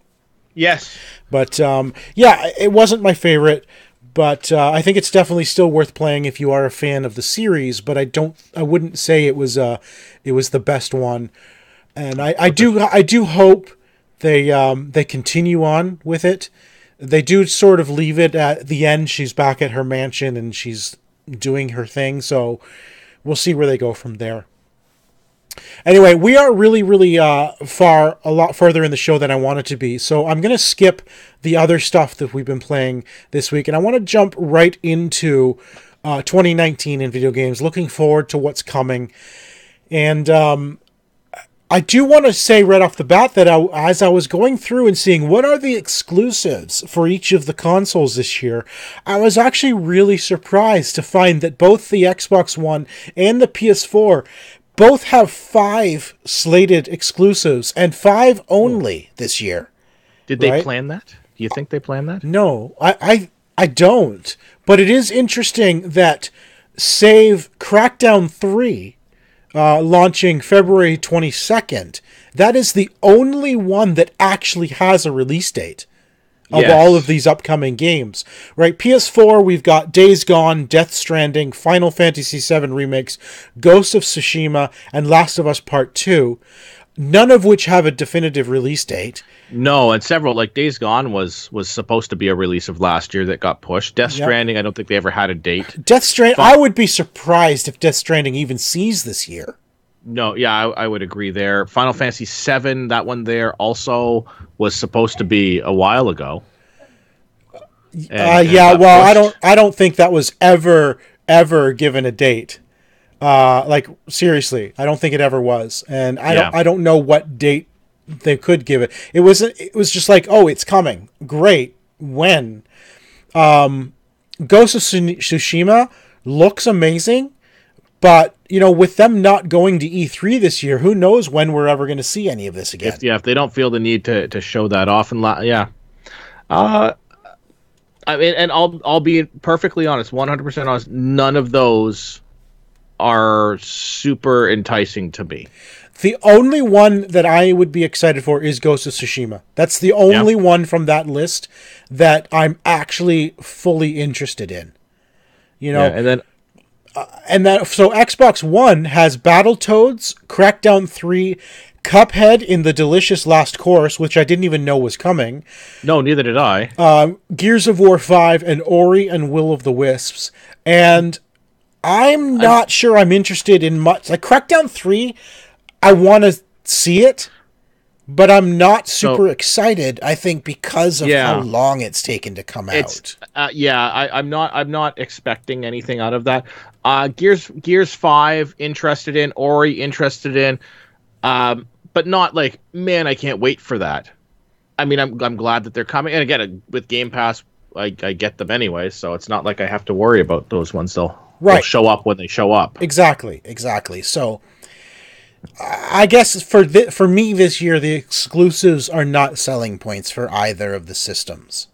S2: yes.
S3: But yeah, it wasn't my favorite, but I think it's definitely still worth playing if you are a fan of the series. But I wouldn't say it was the best one, and I do hope they continue on with it. They do sort of leave it at the end. She's back at her mansion and she's doing her thing, so we'll see where they go from there. Anyway, we are really, really a lot further in the show than I wanted to be, so I'm going to skip the other stuff that we've been playing this week, and I want to jump right into 2019 in video games, looking forward to what's coming. And I do want to say right off the bat that as I was going through and seeing what are the exclusives for each of the consoles this year, I was actually really surprised to find that both the Xbox One and the PS4 both have 5 slated exclusives, and 5 only this year.
S2: Did they plan that? Do you think they planned that?
S3: No, I don't. But it is interesting that save Crackdown 3, launching February 22nd, that is the only one that actually has a release date of all of these upcoming games, right? PS4, we've got Days Gone, Death Stranding, Final Fantasy VII Remix, Ghost of Tsushima, and Last of Us Part 2, none of which have a definitive release date.
S2: No, and several, like Days Gone was supposed to be a release of last year that got pushed. Death Stranding, I don't think they ever had a date.
S3: Death Stranding, I would be surprised if Death Stranding even sees this year.
S2: No, yeah, I would agree there. Final Fantasy VII, that one there also was supposed to be a while ago.
S3: I don't think that was ever given a date. Like seriously, I don't think it ever was, and I don't know what date they could give it. It was just like, oh, it's coming. Great. When? Ghost of Tsushima looks amazing. But, with them not going to E3 this year, who knows when we're ever going to see any of this again.
S2: If they don't feel the need to show that off. I mean, and I'll be perfectly honest, 100% honest, none of those are super enticing to me.
S3: The only one that I would be excited for is Ghost of Tsushima. That's the only one from that list that I'm actually fully interested in. So Xbox One has Battletoads, Crackdown 3, Cuphead in the delicious last course, which I didn't even know was coming.
S2: No, neither did I.
S3: Gears of War 5 and Ori and Will of the Wisps. And I'm not sure I'm interested in much. Like Crackdown 3, I want to see it, but I'm not super excited, I think, because of how long it's taken to come out.
S2: I'm not expecting anything out of that. Gears 5 interested in, Ori interested in, but not like, man, I can't wait for that. I mean, I'm glad that they're coming, and again, with Game Pass, I get them anyway, so it's not like I have to worry about those ones. They'll show up when they show up.
S3: Exactly. So I guess for me this year, the exclusives are not selling points for either of the systems.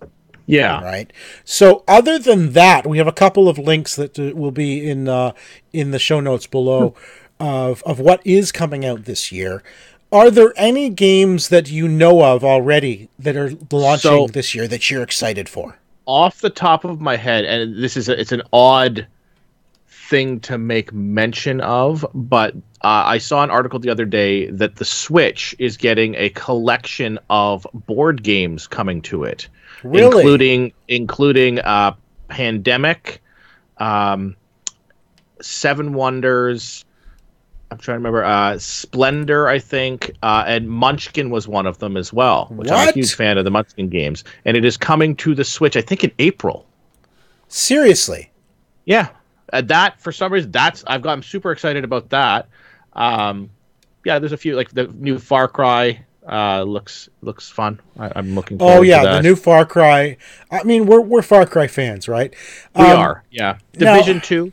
S2: Yeah.
S3: Right. So other than that, we have a couple of links that will be in the show notes below of what is coming out this year. Are there any games that you know of already that are launching this year that you're excited for?
S2: Off the top of my head, and it's an odd thing to make mention of, but I saw an article the other day that the Switch is getting a collection of board games coming to it,
S3: Really?
S2: including Pandemic, Seven Wonders. I'm trying to remember. Splendor, I think, and Munchkin was one of them as well, which I'm a huge
S3: What?
S2: fan of the Munchkin games. And it is coming to the Switch, I think, in April.
S3: Seriously?
S2: Yeah, that for some reason I'm super excited about that. Yeah, there's a few like the new Far Cry looks fun. I'm looking
S3: Oh
S2: forward to
S3: yeah, the
S2: that.
S3: new Far Cry. I mean, we're Far Cry fans, right?
S2: We are, yeah. Division
S3: Now,
S2: 2.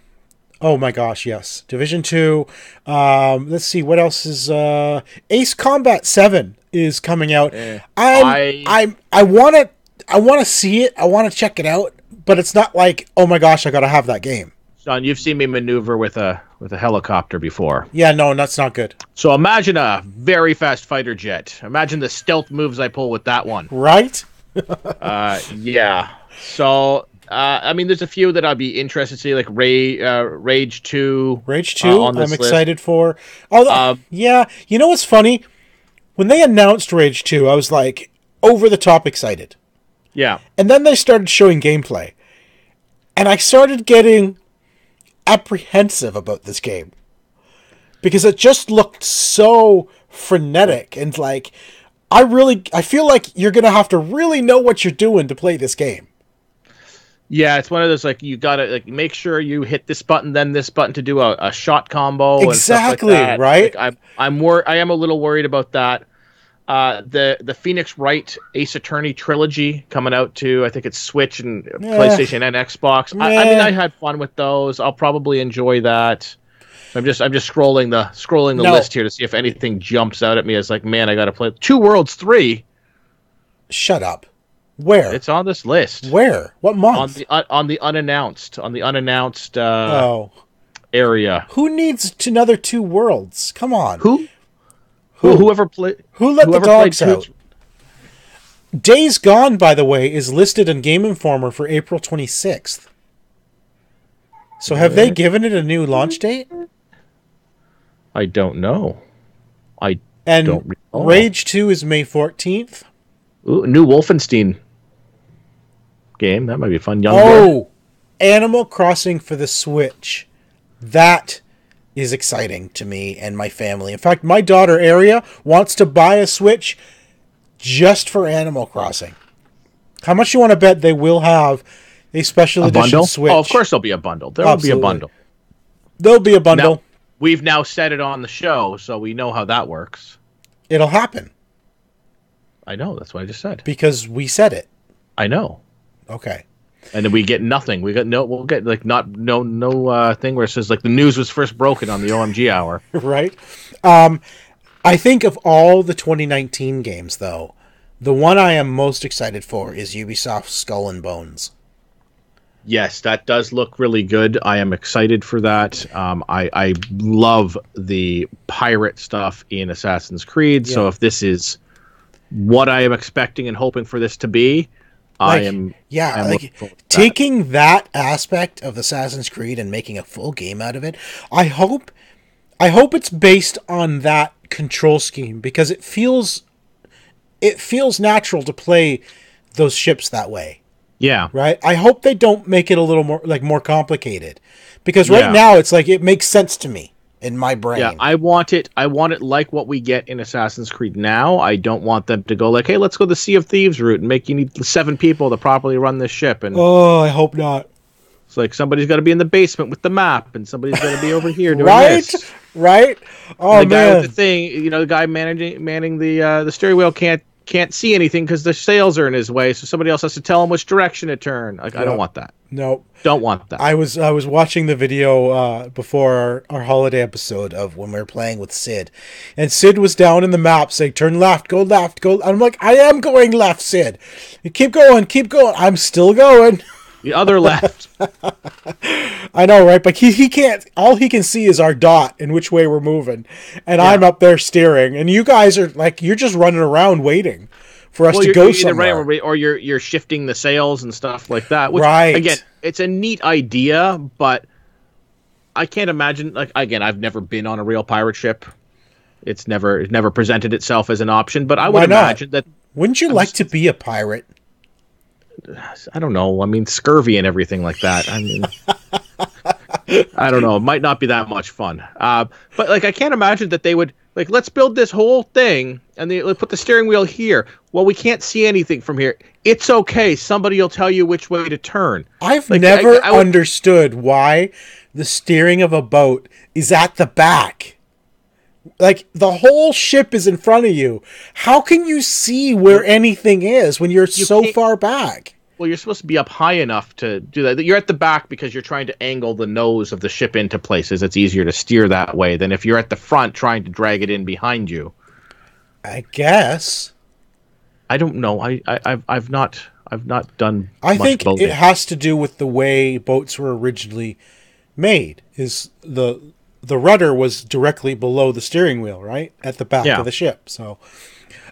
S3: oh my gosh, yes, Division Two. Let's see what else is. Ace Combat 7 is coming out.
S2: I
S3: I want to. I want to see it. I want to check it out. But it's not like, oh my gosh, I gotta have that game.
S2: Sean, you've seen me maneuver with a helicopter before.
S3: Yeah, no, that's not good.
S2: So imagine a very fast fighter jet. Imagine the stealth moves I pull with that one.
S3: Right?
S2: Yeah. So I mean, there's a few that I'd be interested to see, like Rage 2.
S3: Rage 2,
S2: On this
S3: I'm
S2: list.
S3: excited for. Although, yeah, you know what's funny? When they announced Rage 2, I was like, over the top excited.
S2: Yeah.
S3: And then they started showing gameplay. And I started getting apprehensive about this game. Because it just looked so frenetic. And like, I feel like you're going to have to really know what you're doing to play this game.
S2: Yeah, it's one of those like you gotta like make sure you hit this button, then this button to do a shot combo.
S3: Exactly,
S2: and stuff like that.
S3: right?
S2: Like, I am a little worried about that. The Phoenix Wright Ace Attorney trilogy coming out to I think it's Switch and PlayStation and Xbox. I mean, I had fun with those. I'll probably enjoy that. So I'm just scrolling the list here to see if anything jumps out at me as like, man, I got to play Two Worlds 3.
S3: Shut up. Where?
S2: It's on this list.
S3: Where? What month?
S2: On the unannounced
S3: Oh.
S2: area.
S3: Who needs another Two Worlds? Come on.
S2: Whoever played
S3: Who let the dogs out? Days Gone, by the way, is listed in Game Informer for April 26th. So have they given it a new launch date?
S2: I don't know. I
S3: And
S2: don't recall.
S3: Rage 2 is May 14th.
S2: Ooh, new Wolfenstein game. That might be fun.
S3: Oh, Animal Crossing for the Switch. That is exciting to me and my family. In fact, my daughter, Aria, wants to buy a Switch just for Animal Crossing. How much you want to bet they will have a special edition
S2: bundle?
S3: Switch?
S2: Oh, of course there'll be a bundle. There will be a bundle.
S3: There'll be a bundle.
S2: Now, we've now said it on the show, so we know how that works.
S3: It'll happen.
S2: I know. That's what I just said.
S3: Because we said it.
S2: I know.
S3: Okay.
S2: And then we get nothing. We'll get like no thing where it says like the news was first broken on the OMG hour.
S3: Right. I think of all the 2019 games, though, the one I am most excited for is Ubisoft's Skull and Bones.
S2: Yes, that does look really good. I am excited for that. I love the pirate stuff in Assassin's Creed. Yeah. So if this is what I am expecting and hoping for this to be, I am.
S3: Yeah, taking that aspect of Assassin's Creed and making a full game out of it. I hope it's based on that control scheme because it feels natural to play those ships that way.
S2: Yeah.
S3: Right? I hope they don't make it a little more complicated. Because right now it's like it makes sense to me in my brain.
S2: Yeah, I want it like what we get in Assassin's Creed now. I don't want them to go like, hey, let's go the Sea of Thieves route and you need 7 people to properly run this ship. And
S3: I hope not.
S2: It's like somebody's got to be in the basement with the map and somebody's got to be over here doing
S3: right?
S2: this.
S3: Right? Oh,
S2: and the
S3: man.
S2: guy with the thing, the guy manning the steering wheel can't see anything because the sails are in his way, so somebody else has to tell him which direction to turn. Like, I don't want that.
S3: No.
S2: Don't want that.
S3: I was watching the video before our holiday episode of when we were playing with Sid. And Sid was down in the map saying, turn left, go left, go. I'm like, I am going left, Sid. You keep going. I'm still going.
S2: The other left.
S3: I know, right? But he can't. All he can see is our dot and which way we're moving. And I'm up there steering. And you guys are like, you're just running around waiting for us to go somewhere.
S2: Or you're shifting the sails and stuff like that. Which,
S3: right.
S2: Again, it's a neat idea, but I can't imagine. Like again, I've never been on a real pirate ship. It never presented itself as an option. But I would
S3: Why not?
S2: imagine that.
S3: Wouldn't you like to be a pirate?
S2: I don't know. I mean, scurvy and everything like that. I mean, I don't know. It might not be that much fun. But like, I can't imagine that they would like, let's build this whole thing and they put the steering wheel here. Well, we can't see anything from here. It's okay. Somebody will tell you which way to turn.
S3: I've
S2: Like,
S3: never
S2: I would-
S3: understood why the steering of a boat is at the back. Like, the whole ship is in front of you. How can you see where anything is when you're so
S2: can't-
S3: far back?
S2: Well, you're supposed to be up high enough to do that. You're at the back because you're trying to angle the nose of the ship into places. It's easier to steer that way than if you're at the front trying to drag it in behind you.
S3: I guess.
S2: I don't know. I've not done.
S3: I
S2: much
S3: think
S2: boating.
S3: it has to do with the way boats were originally made. Is the rudder was directly below the steering wheel, right? At the back
S2: Yeah.
S3: of the ship. So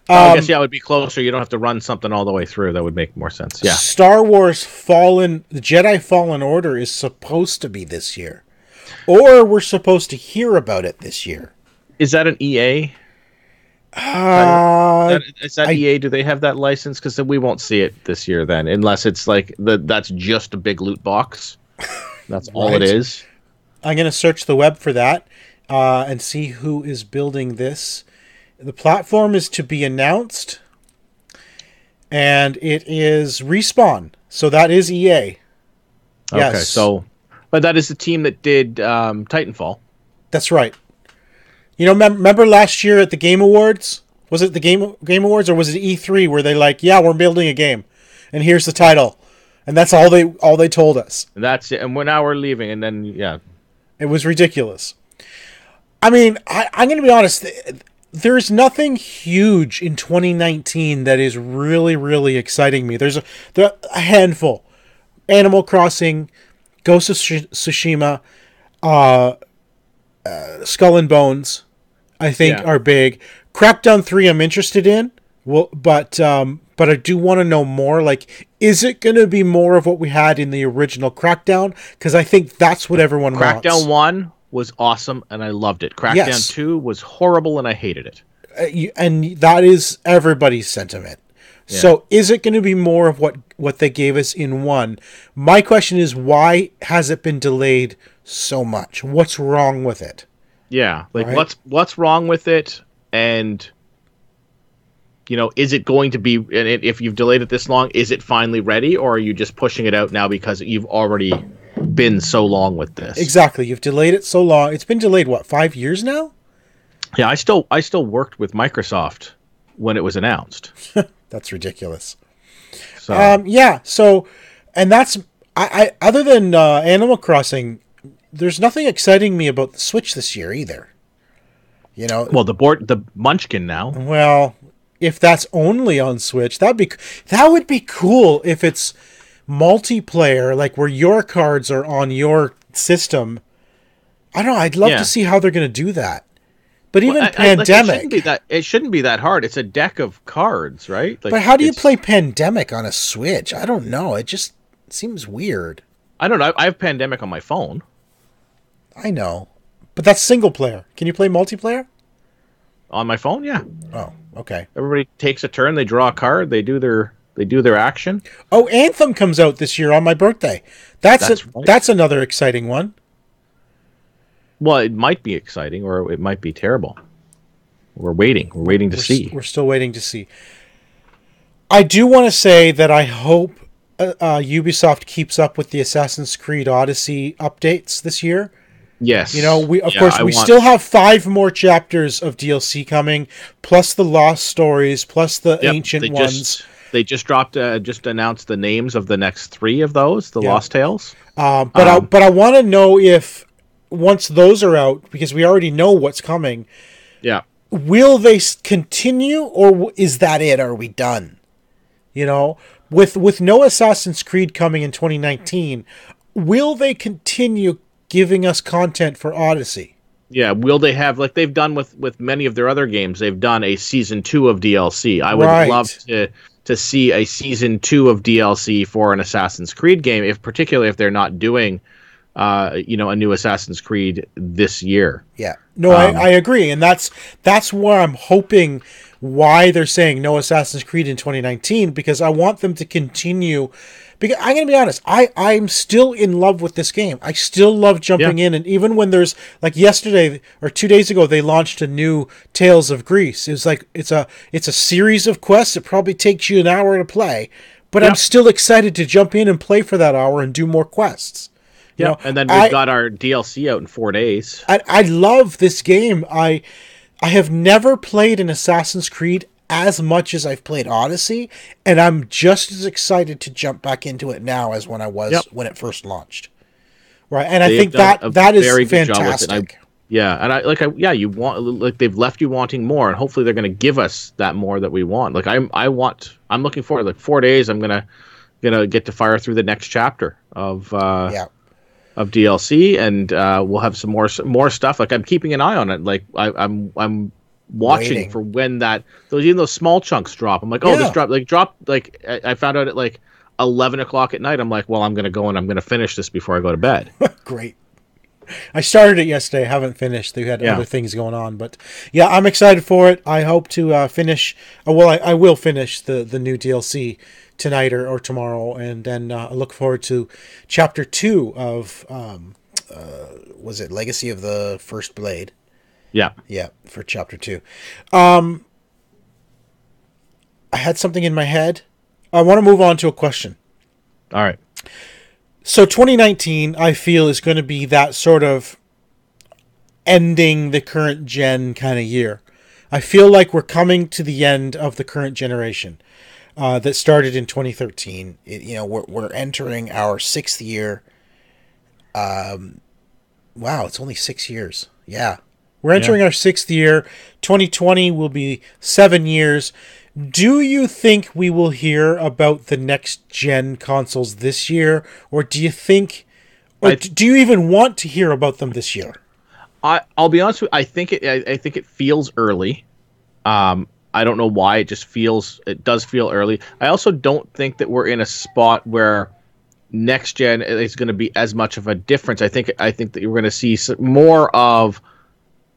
S2: I guess, yeah, it would be closer. You don't have to run something all the way through. That would make more sense. Yeah.
S3: Star Wars the Jedi Fallen Order is supposed to be this year. Or we're supposed to hear about it this year.
S2: Is that an EA?
S3: Uh,
S2: Is that EA? Do they have that license? Because then we won't see it this year then, unless it's like that's just a big loot box. That's all it
S3: Right.
S2: is.
S3: I'm going to search the web for that and see who is building this. The platform is to be announced, and it is Respawn. So that is EA. Yes.
S2: Okay, so, but that is the team that did Titanfall.
S3: That's right. You know, remember last year at the Game Awards? Was it the Game Awards or was it E3 where they like, yeah, we're building a game, and here's the title, and that's all they told us.
S2: And that's it. And now we're leaving, and then yeah,
S3: It was ridiculous. I mean, I'm going to be honest. There's nothing huge in 2019 that is really, really exciting me. There's a handful. Animal Crossing, Ghost of Tsushima, Skull and Bones, I think
S2: Yeah.
S3: are big. Crackdown 3 I'm interested in. Well, but I do want to know more. Like, is it going to be more of what we had in the original Crackdown? Because I think that's what everyone wants.
S2: Crackdown 1 was awesome, and I loved it. Crackdown
S3: Yes.
S2: 2 was horrible, and I hated it.
S3: And that is everybody's sentiment.
S2: Yeah.
S3: So is it going to be more of what they gave us in 1? My question is, why has it been delayed so much? What's wrong with it?
S2: Yeah, like
S3: Right.
S2: what's wrong with it, and is it going to be? And if you've delayed it this long, is it finally ready, or are you just pushing it out now because you've already been so long with this?
S3: Exactly. You've delayed it so long. It's been delayed, what, 5 years now?
S2: Yeah, I still worked with Microsoft when it was announced.
S3: That's ridiculous.
S2: So
S3: Yeah. So, and that's I other than Animal Crossing, there's nothing exciting me about the Switch this year either. You know,
S2: well, the Munchkin now.
S3: well, if that's only on Switch, that would be cool if it's multiplayer, like where your cards are on your system. I don't know. I'd love
S2: Yeah.
S3: to see how they're going to do that. But even
S2: Like,
S3: Pandemic.
S2: it shouldn't be that hard. It's a deck of cards, right? Like,
S3: But how do you
S2: it's-
S3: play Pandemic on a Switch? I don't know. It just seems weird.
S2: I don't know. I have Pandemic on my phone.
S3: I know. But that's single player. Can you play multiplayer?
S2: On my phone, yeah.
S3: Oh, okay.
S2: Everybody takes a turn. They draw a card. They do their action.
S3: Oh, Anthem comes out this year on my birthday. That's
S2: Right.
S3: that's another exciting one.
S2: Well, it might be exciting, or it might be terrible. We're waiting. We're waiting to see.
S3: We're still waiting to see. I do want to say that I hope Ubisoft keeps up with the Assassin's Creed Odyssey updates this year.
S2: Yes.
S3: You know, we
S2: I
S3: still have 5 more chapters of DLC coming, plus the Lost Stories, plus the
S2: Yep,
S3: ancient ones.
S2: They just announced the names of the next 3 of those, the
S3: Yeah.
S2: Lost Tales.
S3: But I want to know if once those are out, because we already know what's coming,
S2: Yeah.
S3: will they continue, or is that it? Are we done? You know, with no Assassin's Creed coming in 2019, will they continue giving us content for Odyssey?
S2: Yeah, will they have, like they've done with many of their other games, they've done a season 2 of DLC. I would
S3: Right.
S2: love to see a season 2 of DLC for an Assassin's Creed game, particularly if they're not doing a new Assassin's Creed this year.
S1: Yeah.
S3: No, I agree, and that's where I'm hoping why they're saying no Assassin's Creed in 2019, because I want them to continue. Because I'm gonna be honest, I'm still in love with this game. I still love jumping in, and even when there's like yesterday or 2 days ago, they launched a new Tales of Greece. It was like it's a series of quests. It probably takes you an hour to play, but I'm still excited to jump in and play for that hour and do more quests. You know,
S2: and then we've got our DLC out in 4 days.
S3: I love this game. I have never played an Assassin's Creed as much as I've played Odyssey, and I'm just as excited to jump back into it now as when I was when it first launched. Right, and I think that is fantastic.
S2: You want, like, they've left you wanting more, and hopefully they're going to give us that more that we want. Like I'm looking forward. Like 4 days, I'm gonna get to fire through the next chapter of DLC, and we'll have some more stuff. Like I'm keeping an eye on it. Like I'm watching for when those small chunks drop. I'm like, this drop. Like I found out at like 11 o'clock at night. I'm like, well, I'm gonna go and I'm gonna finish this before I go to bed.
S3: Great. I started it yesterday. I haven't finished. They had other things going on, but yeah, I'm excited for it. I hope to finish. I will finish the new DLC tonight or tomorrow, and then I look forward to chapter 2 of
S1: was it Legacy of the First Blade?
S2: Yeah,
S1: for chapter 2.
S3: I had something in my head. I want to move on to a question.
S2: All right.
S3: So 2019, I feel, is going to be that sort of ending the current gen kind of year. I feel like we're coming to the end of the current generation that started in 2013. We're entering our 6th year. Wow, it's only 6 years. Yeah. We're entering our 6th year. 2020 will be 7 years. Do you think we will hear about the next gen consoles this year, or do you think, do you even want to hear about them this year?
S2: I'll be honest with you. I think it feels early. I don't know why. It does feel early. I also don't think that we're in a spot where next gen is going to be as much of a difference. I think that you're going to see more of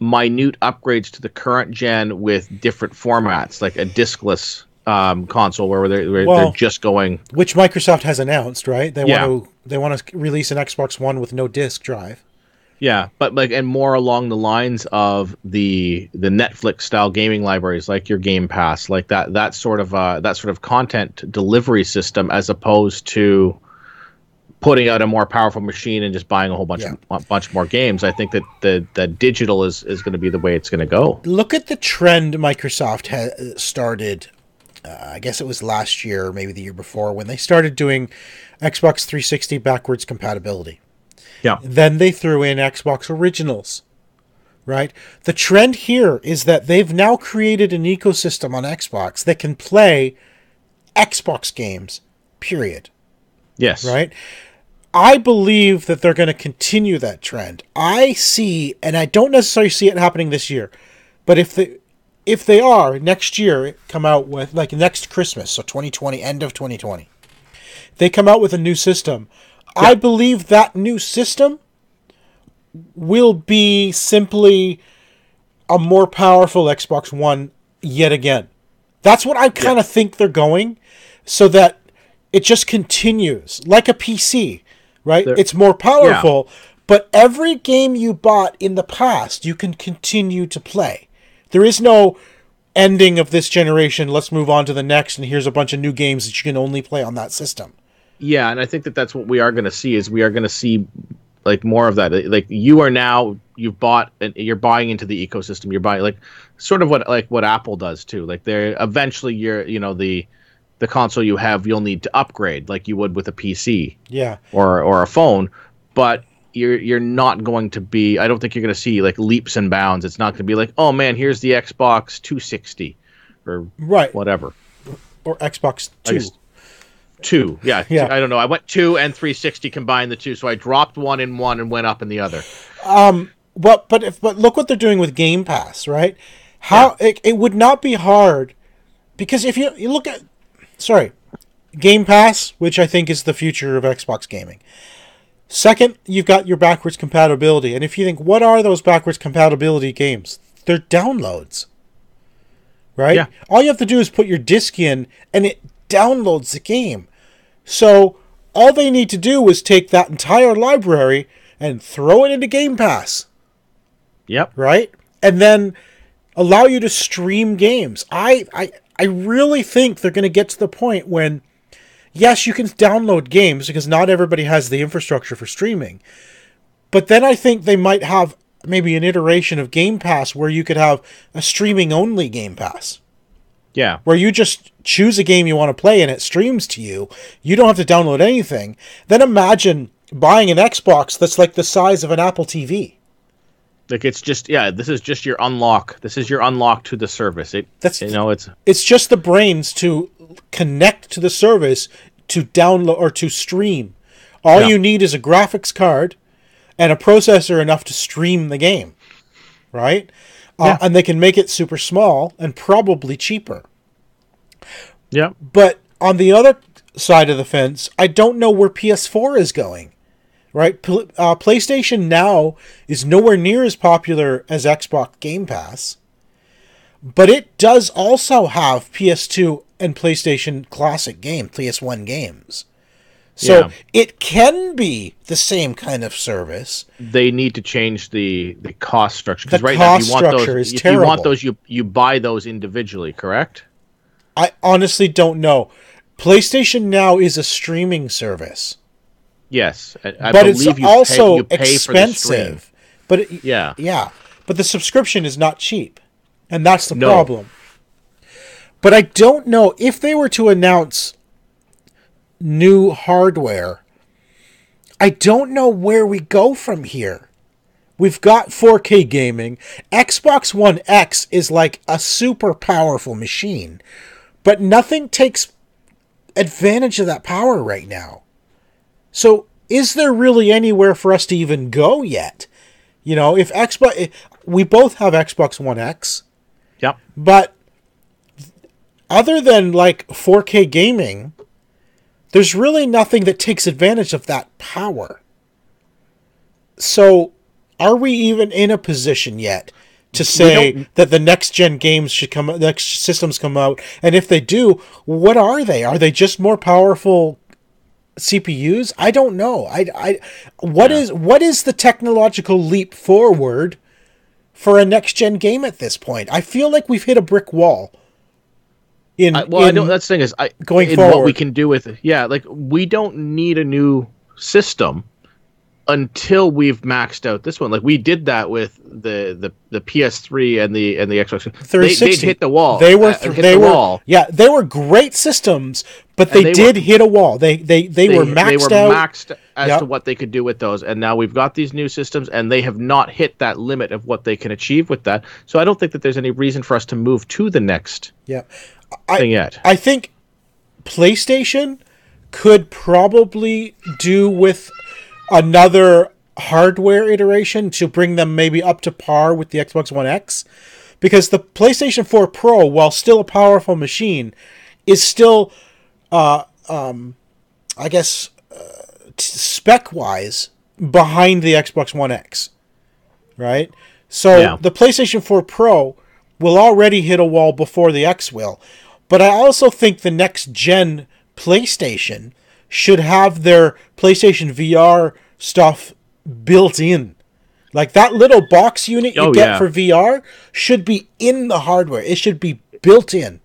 S2: minute upgrades to the current gen with different formats, like a diskless console where they're just going,
S3: which Microsoft has announced, right? They want to release an Xbox One with no disk drive.
S2: Yeah, but and more along the lines of the Netflix style gaming libraries, like your Game Pass, like that sort of content delivery system, as opposed to putting out a more powerful machine and just buying a whole bunch more games. I think that the digital is going to be the way it's going to go.
S3: Look at the trend Microsoft has started. I guess it was last year, or maybe the year before, when they started doing Xbox 360 backwards compatibility.
S2: Yeah.
S3: Then they threw in Xbox Originals, right? The trend here is that they've now created an ecosystem on Xbox that can play Xbox games, period.
S2: Yes.
S3: Right? I believe that they're going to continue that trend. I see, and I don't necessarily see it happening this year, but if they are, next year, come out with, like next Christmas, so 2020, end of 2020, they come out with a new system. Yeah. I believe that new system will be simply a more powerful Xbox One yet again. That's what I kind of think they're going, so that it just continues like a PC, right? It's more powerful, but every game you bought in the past, you can continue to play. There is no ending of this generation, let's move on to the next, and here's a bunch of new games that you can only play on that system.
S2: Yeah, and I think that's what we are going to see, is we are going to see like more of that. Like you've bought, and you're buying into the ecosystem. You're buying like sort of what Apple does too. Like they're eventually the console you have, you'll need to upgrade like you would with a PC, or a phone. But you're not going to be. I don't think you're going to see like leaps and bounds. It's not going to be like, oh man, here's the Xbox 260 or whatever,
S3: or Xbox
S2: 2. Yeah. I don't know. I went 2 and 360, combined the two, so I dropped one in one and went up in the other.
S3: But look what they're doing with Game Pass, right? It would not be hard, because if you look at Game Pass, which I think is the future of Xbox gaming. Second, you've got your backwards compatibility. And if you think, what are those backwards compatibility games? They're downloads. Right?
S2: Yeah.
S3: All you have to do is put your disc in and it downloads the game. So all they need to do is take that entire library and throw it into Game Pass.
S2: Yep.
S3: Right? And then allow you to stream games. I really think they're going to get to the point when, yes, you can download games because not everybody has the infrastructure for streaming. But then I think they might have maybe an iteration of Game Pass where you could have a streaming-only Game Pass.
S2: Yeah.
S3: Where you just choose a game you want to play and it streams to you. You don't have to download anything. Then imagine buying an Xbox that's like the size of an Apple TV.
S2: Like it's just this is just your unlock. This is your unlock to the service. It's
S3: just the brains to connect to the service to download or to stream. All you need is a graphics card and a processor enough to stream the game, right? And they can make it super small and probably cheaper.
S2: Yeah.
S3: But on the other side of the fence, I don't know where PS4 is going. Right, PlayStation Now is nowhere near as popular as Xbox Game Pass, but it does also have PS2 and PlayStation Classic PS1 games. So it can be the same kind of service.
S2: They need to change the cost structure.
S3: The
S2: right
S3: cost
S2: now,
S3: structure is terrible.
S2: You want those, you buy those individually, correct?
S3: I honestly don't know. PlayStation Now is a streaming service.
S2: Yes, I
S3: but
S2: believe
S3: it's
S2: you
S3: also
S2: pay
S3: expensive. But but the subscription is not cheap, and that's the problem. But I don't know if they were to announce new hardware. I don't know where we go from here. We've got 4K gaming. Xbox One X is like a super powerful machine, but nothing takes advantage of that power right now. So, is there really anywhere for us to even go yet? You know, we both have Xbox One X.
S2: Yep.
S3: But other than like 4K gaming, there's really nothing that takes advantage of that power. So, are we even in a position yet to say that the next gen games should come, next systems come out? And if they do, what are they? Are they just more powerful CPUs? I don't know. What is the technological leap forward for a next gen game at this point? I feel like we've hit a brick wall. I know that's the thing is going forward,
S2: what we can do with it. Yeah, like we don't need a new system until we've maxed out this one. Like we did that with the PS3 and the Xbox 360. They hit the wall.
S3: They were great systems, but they did hit a wall. They were maxed
S2: as to what they could do with those. And now we've got these new systems, and they have not hit that limit of what they can achieve with that. So I don't think that there's any reason for us to move to the next thing yet.
S3: I think PlayStation could probably do with another hardware iteration to bring them maybe up to par with the Xbox One X, because the PlayStation 4 Pro, while still a powerful machine, is still, spec-wise behind the Xbox One X, right? So the PlayStation 4 Pro will already hit a wall before the X will, but I also think the next gen PlayStation should have their PlayStation VR stuff built in. Like that little box unit you get for VR should be in the hardware. It should be built in.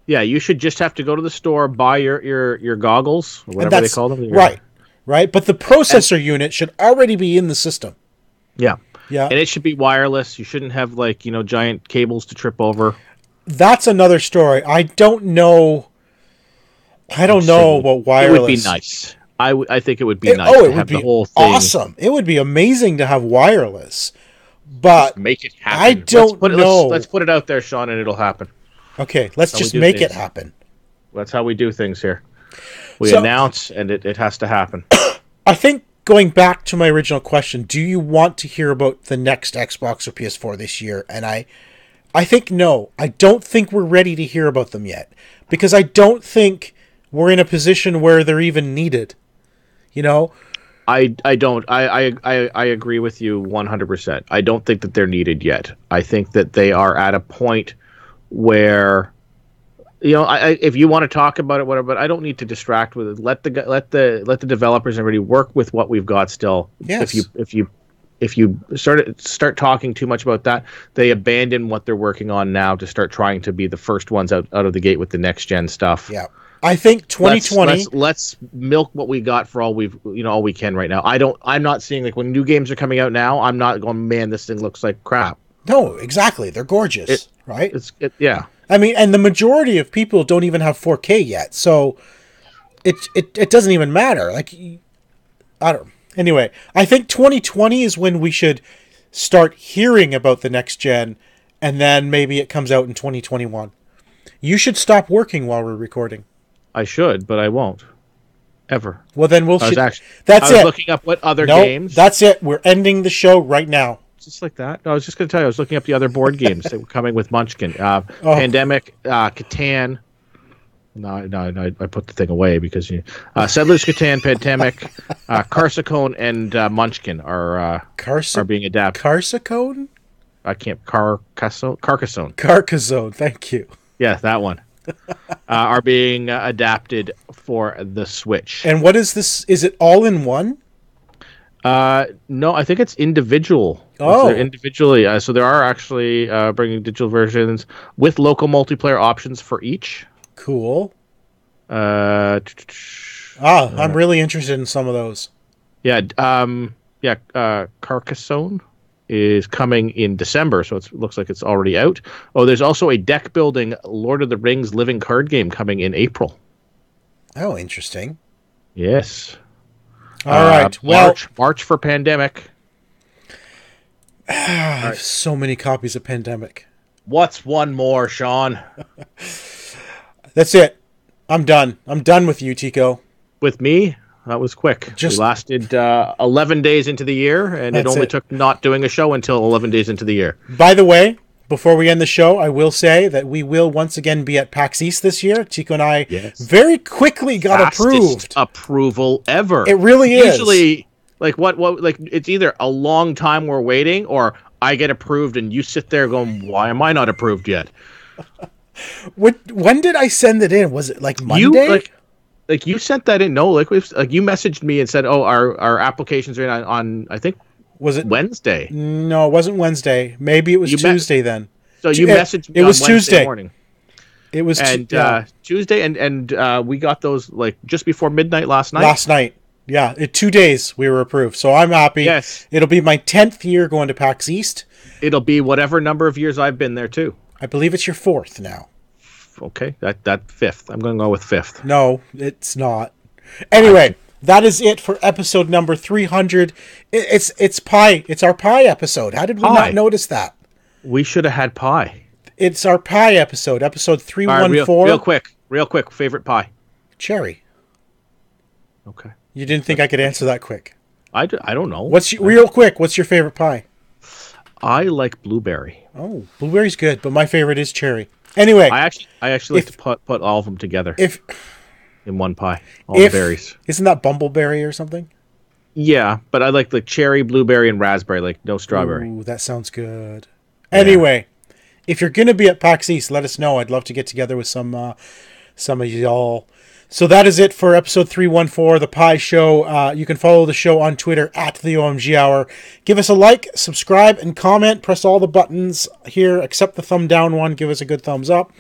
S2: Yeah, you should just have to go to the store, buy your goggles, whatever they call them.
S3: Right. But the processor unit should already be in the system.
S2: Yeah. And it should be wireless. You shouldn't have giant cables to trip over.
S3: That's another story. I don't know about wireless.
S2: It would be nice. I think it would be nice to have the whole thing.
S3: Awesome. It would be amazing to have wireless. But
S2: just make it happen.
S3: I don't know.
S2: Let's put it out there, Sean, and it'll happen.
S3: Okay, let's just make it happen.
S2: That's how we do things here. We announce, and it has to happen.
S3: I think going back to my original question, do you want to hear about the next Xbox or PS4 this year? And I think no. I don't think we're ready to hear about them yet, because I don't think we're in a position where they're even needed. You know,
S2: I don't. I agree with you 100%. I don't think that they're needed yet. I think that they are at a point where, if you want to talk about it, whatever, but I don't need to distract with it. Let the developers and everybody work with what we've got still.
S1: Yes.
S2: If you start talking too much about that, they abandon what they're working on now to start trying to be the first ones out of the gate with the next gen stuff.
S1: Yeah.
S3: I think 2020.
S2: Let's milk what we got for all we can right now. I'm not seeing, like, when new games are coming out now, I'm not going, man, this thing looks like crap.
S1: No, exactly. They're gorgeous, right?
S2: Yeah.
S3: I mean, and the majority of people don't even have 4K yet, so it doesn't even matter. Like, I don't. Anyway, I think 2020 is when we should start hearing about the next gen, and then maybe it comes out in 2021. You should stop working while we're recording.
S2: I should, but I won't. Ever.
S3: Well, then we'll.
S2: I was
S3: That's it.
S2: looking up what other
S3: Nope,
S2: games.
S3: That's it. We're ending the show right now.
S2: Just like that. No, I was just going to tell you, I was looking up the other board games that were coming with Munchkin. Pandemic, Catan. No, I put the thing away because Settlers Catan, Pandemic, Carsicone, and Munchkin are being adapted.
S3: Carsicone?
S2: I can't. Carcassonne.
S3: Carcassonne. Thank you.
S2: Yeah, that one. Are being adapted for the Switch.
S3: And what is this? Is it all in one?
S2: No, I think it's individual.
S3: Oh.
S2: They're individually. So there are actually bringing digital versions with local multiplayer options for each.
S3: Cool.
S2: I'm
S3: really interested in some of those.
S2: Yeah. Carcassonne is coming in December, so it looks like it's already out. Oh, there's also a deck building Lord of the Rings living card game coming in April.
S1: Oh, interesting.
S2: Yes.
S3: All right. Well,
S2: March for Pandemic.
S3: I have so many copies of Pandemic.
S2: What's one more, Sean?
S3: That's it. I'm done. I'm done with you, Tico.
S2: With me? That was quick. We lasted 11 days into the year, and it only took not doing a show until 11 days into the year.
S3: By the way, before we end the show, I will say that we will once again be at PAX East this year. Tico and I very quickly got approved.
S2: Approval ever.
S3: It really is.
S2: Usually, like it's either a long time we're waiting, or I get approved and you sit there going, "Why am I not approved yet?"
S3: When did I send it in? Was it like Monday?
S2: Like you sent that in? No, like you messaged me and said, "Oh, our applications are in on I think." Was it Wednesday?
S3: No, it wasn't Wednesday. Maybe it was Tuesday then.
S2: So you messaged me
S3: it was
S2: on Wednesday
S3: Tuesday
S2: morning.
S3: It was
S2: Tuesday, and we got those like just before midnight last night.
S3: Last night, yeah, 2 days we were approved. So I'm happy.
S2: Yes,
S3: it'll be my 10th year going to PAX East.
S2: It'll be whatever number of years I've been there too.
S3: I believe it's your 4th now.
S2: Okay, that 5th. I'm going to go with 5th.
S3: No, it's not. Anyway. That is it for episode number 300. It's pie. It's our pie episode. How did we not notice that?
S2: We should have had pie.
S3: It's our pie episode 314.
S2: Right, real quick. Favorite pie?
S3: Cherry.
S2: Okay.
S3: You didn't think I could answer that quick?
S2: I don't know.
S3: Real quick? What's your favorite pie?
S2: I like blueberry.
S3: Oh, blueberry's good, but my favorite is cherry. Anyway,
S2: I actually like to put all of them together. In one pie, the berries.
S3: Isn't that bumbleberry or something?
S2: Yeah, but I like the cherry, blueberry, and raspberry, like no strawberry.
S3: Ooh, that sounds good. Yeah. Anyway, if you're going to be at PAX East, let us know. I'd love to get together with some of y'all. So that is it for episode 314, The Pie Show. You can follow the show on Twitter at the OMG Hour. Give us a like, subscribe, and comment. Press all the buttons here except the thumb down one. Give us a good thumbs up.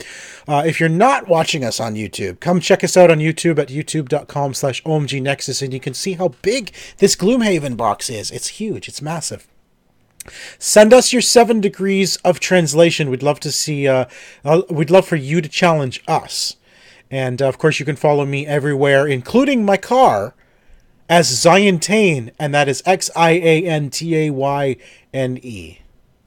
S3: If you're not watching us on YouTube, come check us out on YouTube at youtube.com/OMGNexus, and you can see how big this Gloomhaven box is. It's huge. It's massive. Send us your 7 degrees of translation. We'd love to see. We'd love for you to challenge us. And, of course, you can follow me everywhere, including my car, as Ziantane, and that is Xiantayne.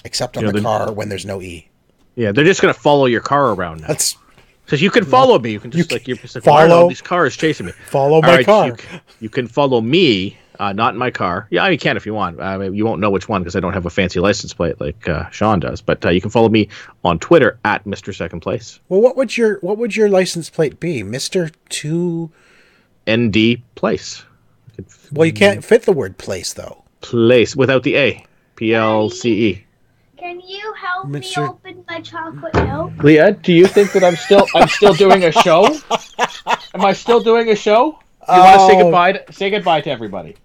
S3: Except on the car when there's no E.
S2: Yeah, they're just going to follow your car around now.
S3: That's
S2: because you can follow me. You can just
S3: follow
S2: all these cars chasing me.
S3: Follow my car.
S2: You can follow me, not in my car. Yeah, you can if you want. You won't know which one because I don't have a fancy license plate like Sean does. But you can follow me on Twitter at Mr. Second Place.
S1: Well, what would your license plate be, Mr. 2
S2: ND Place?
S3: Well, you can't fit the word place, though.
S2: Place without the A. PLCE.
S4: Can you help
S3: Mr.
S4: me open my chocolate milk?
S2: Leah, do you think that I'm still doing a show? Am I still doing a show? You want to say goodbye? Say goodbye to everybody.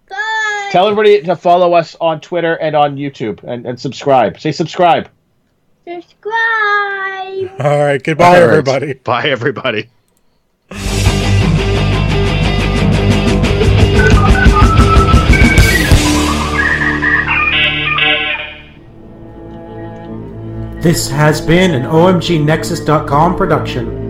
S4: Bye.
S2: Tell everybody to follow us on Twitter and on YouTube and subscribe. Say subscribe.
S4: Subscribe.
S3: All right. Goodbye,
S2: All right.
S3: everybody.
S2: Bye, everybody.
S3: This has been an OMGNexus.com production.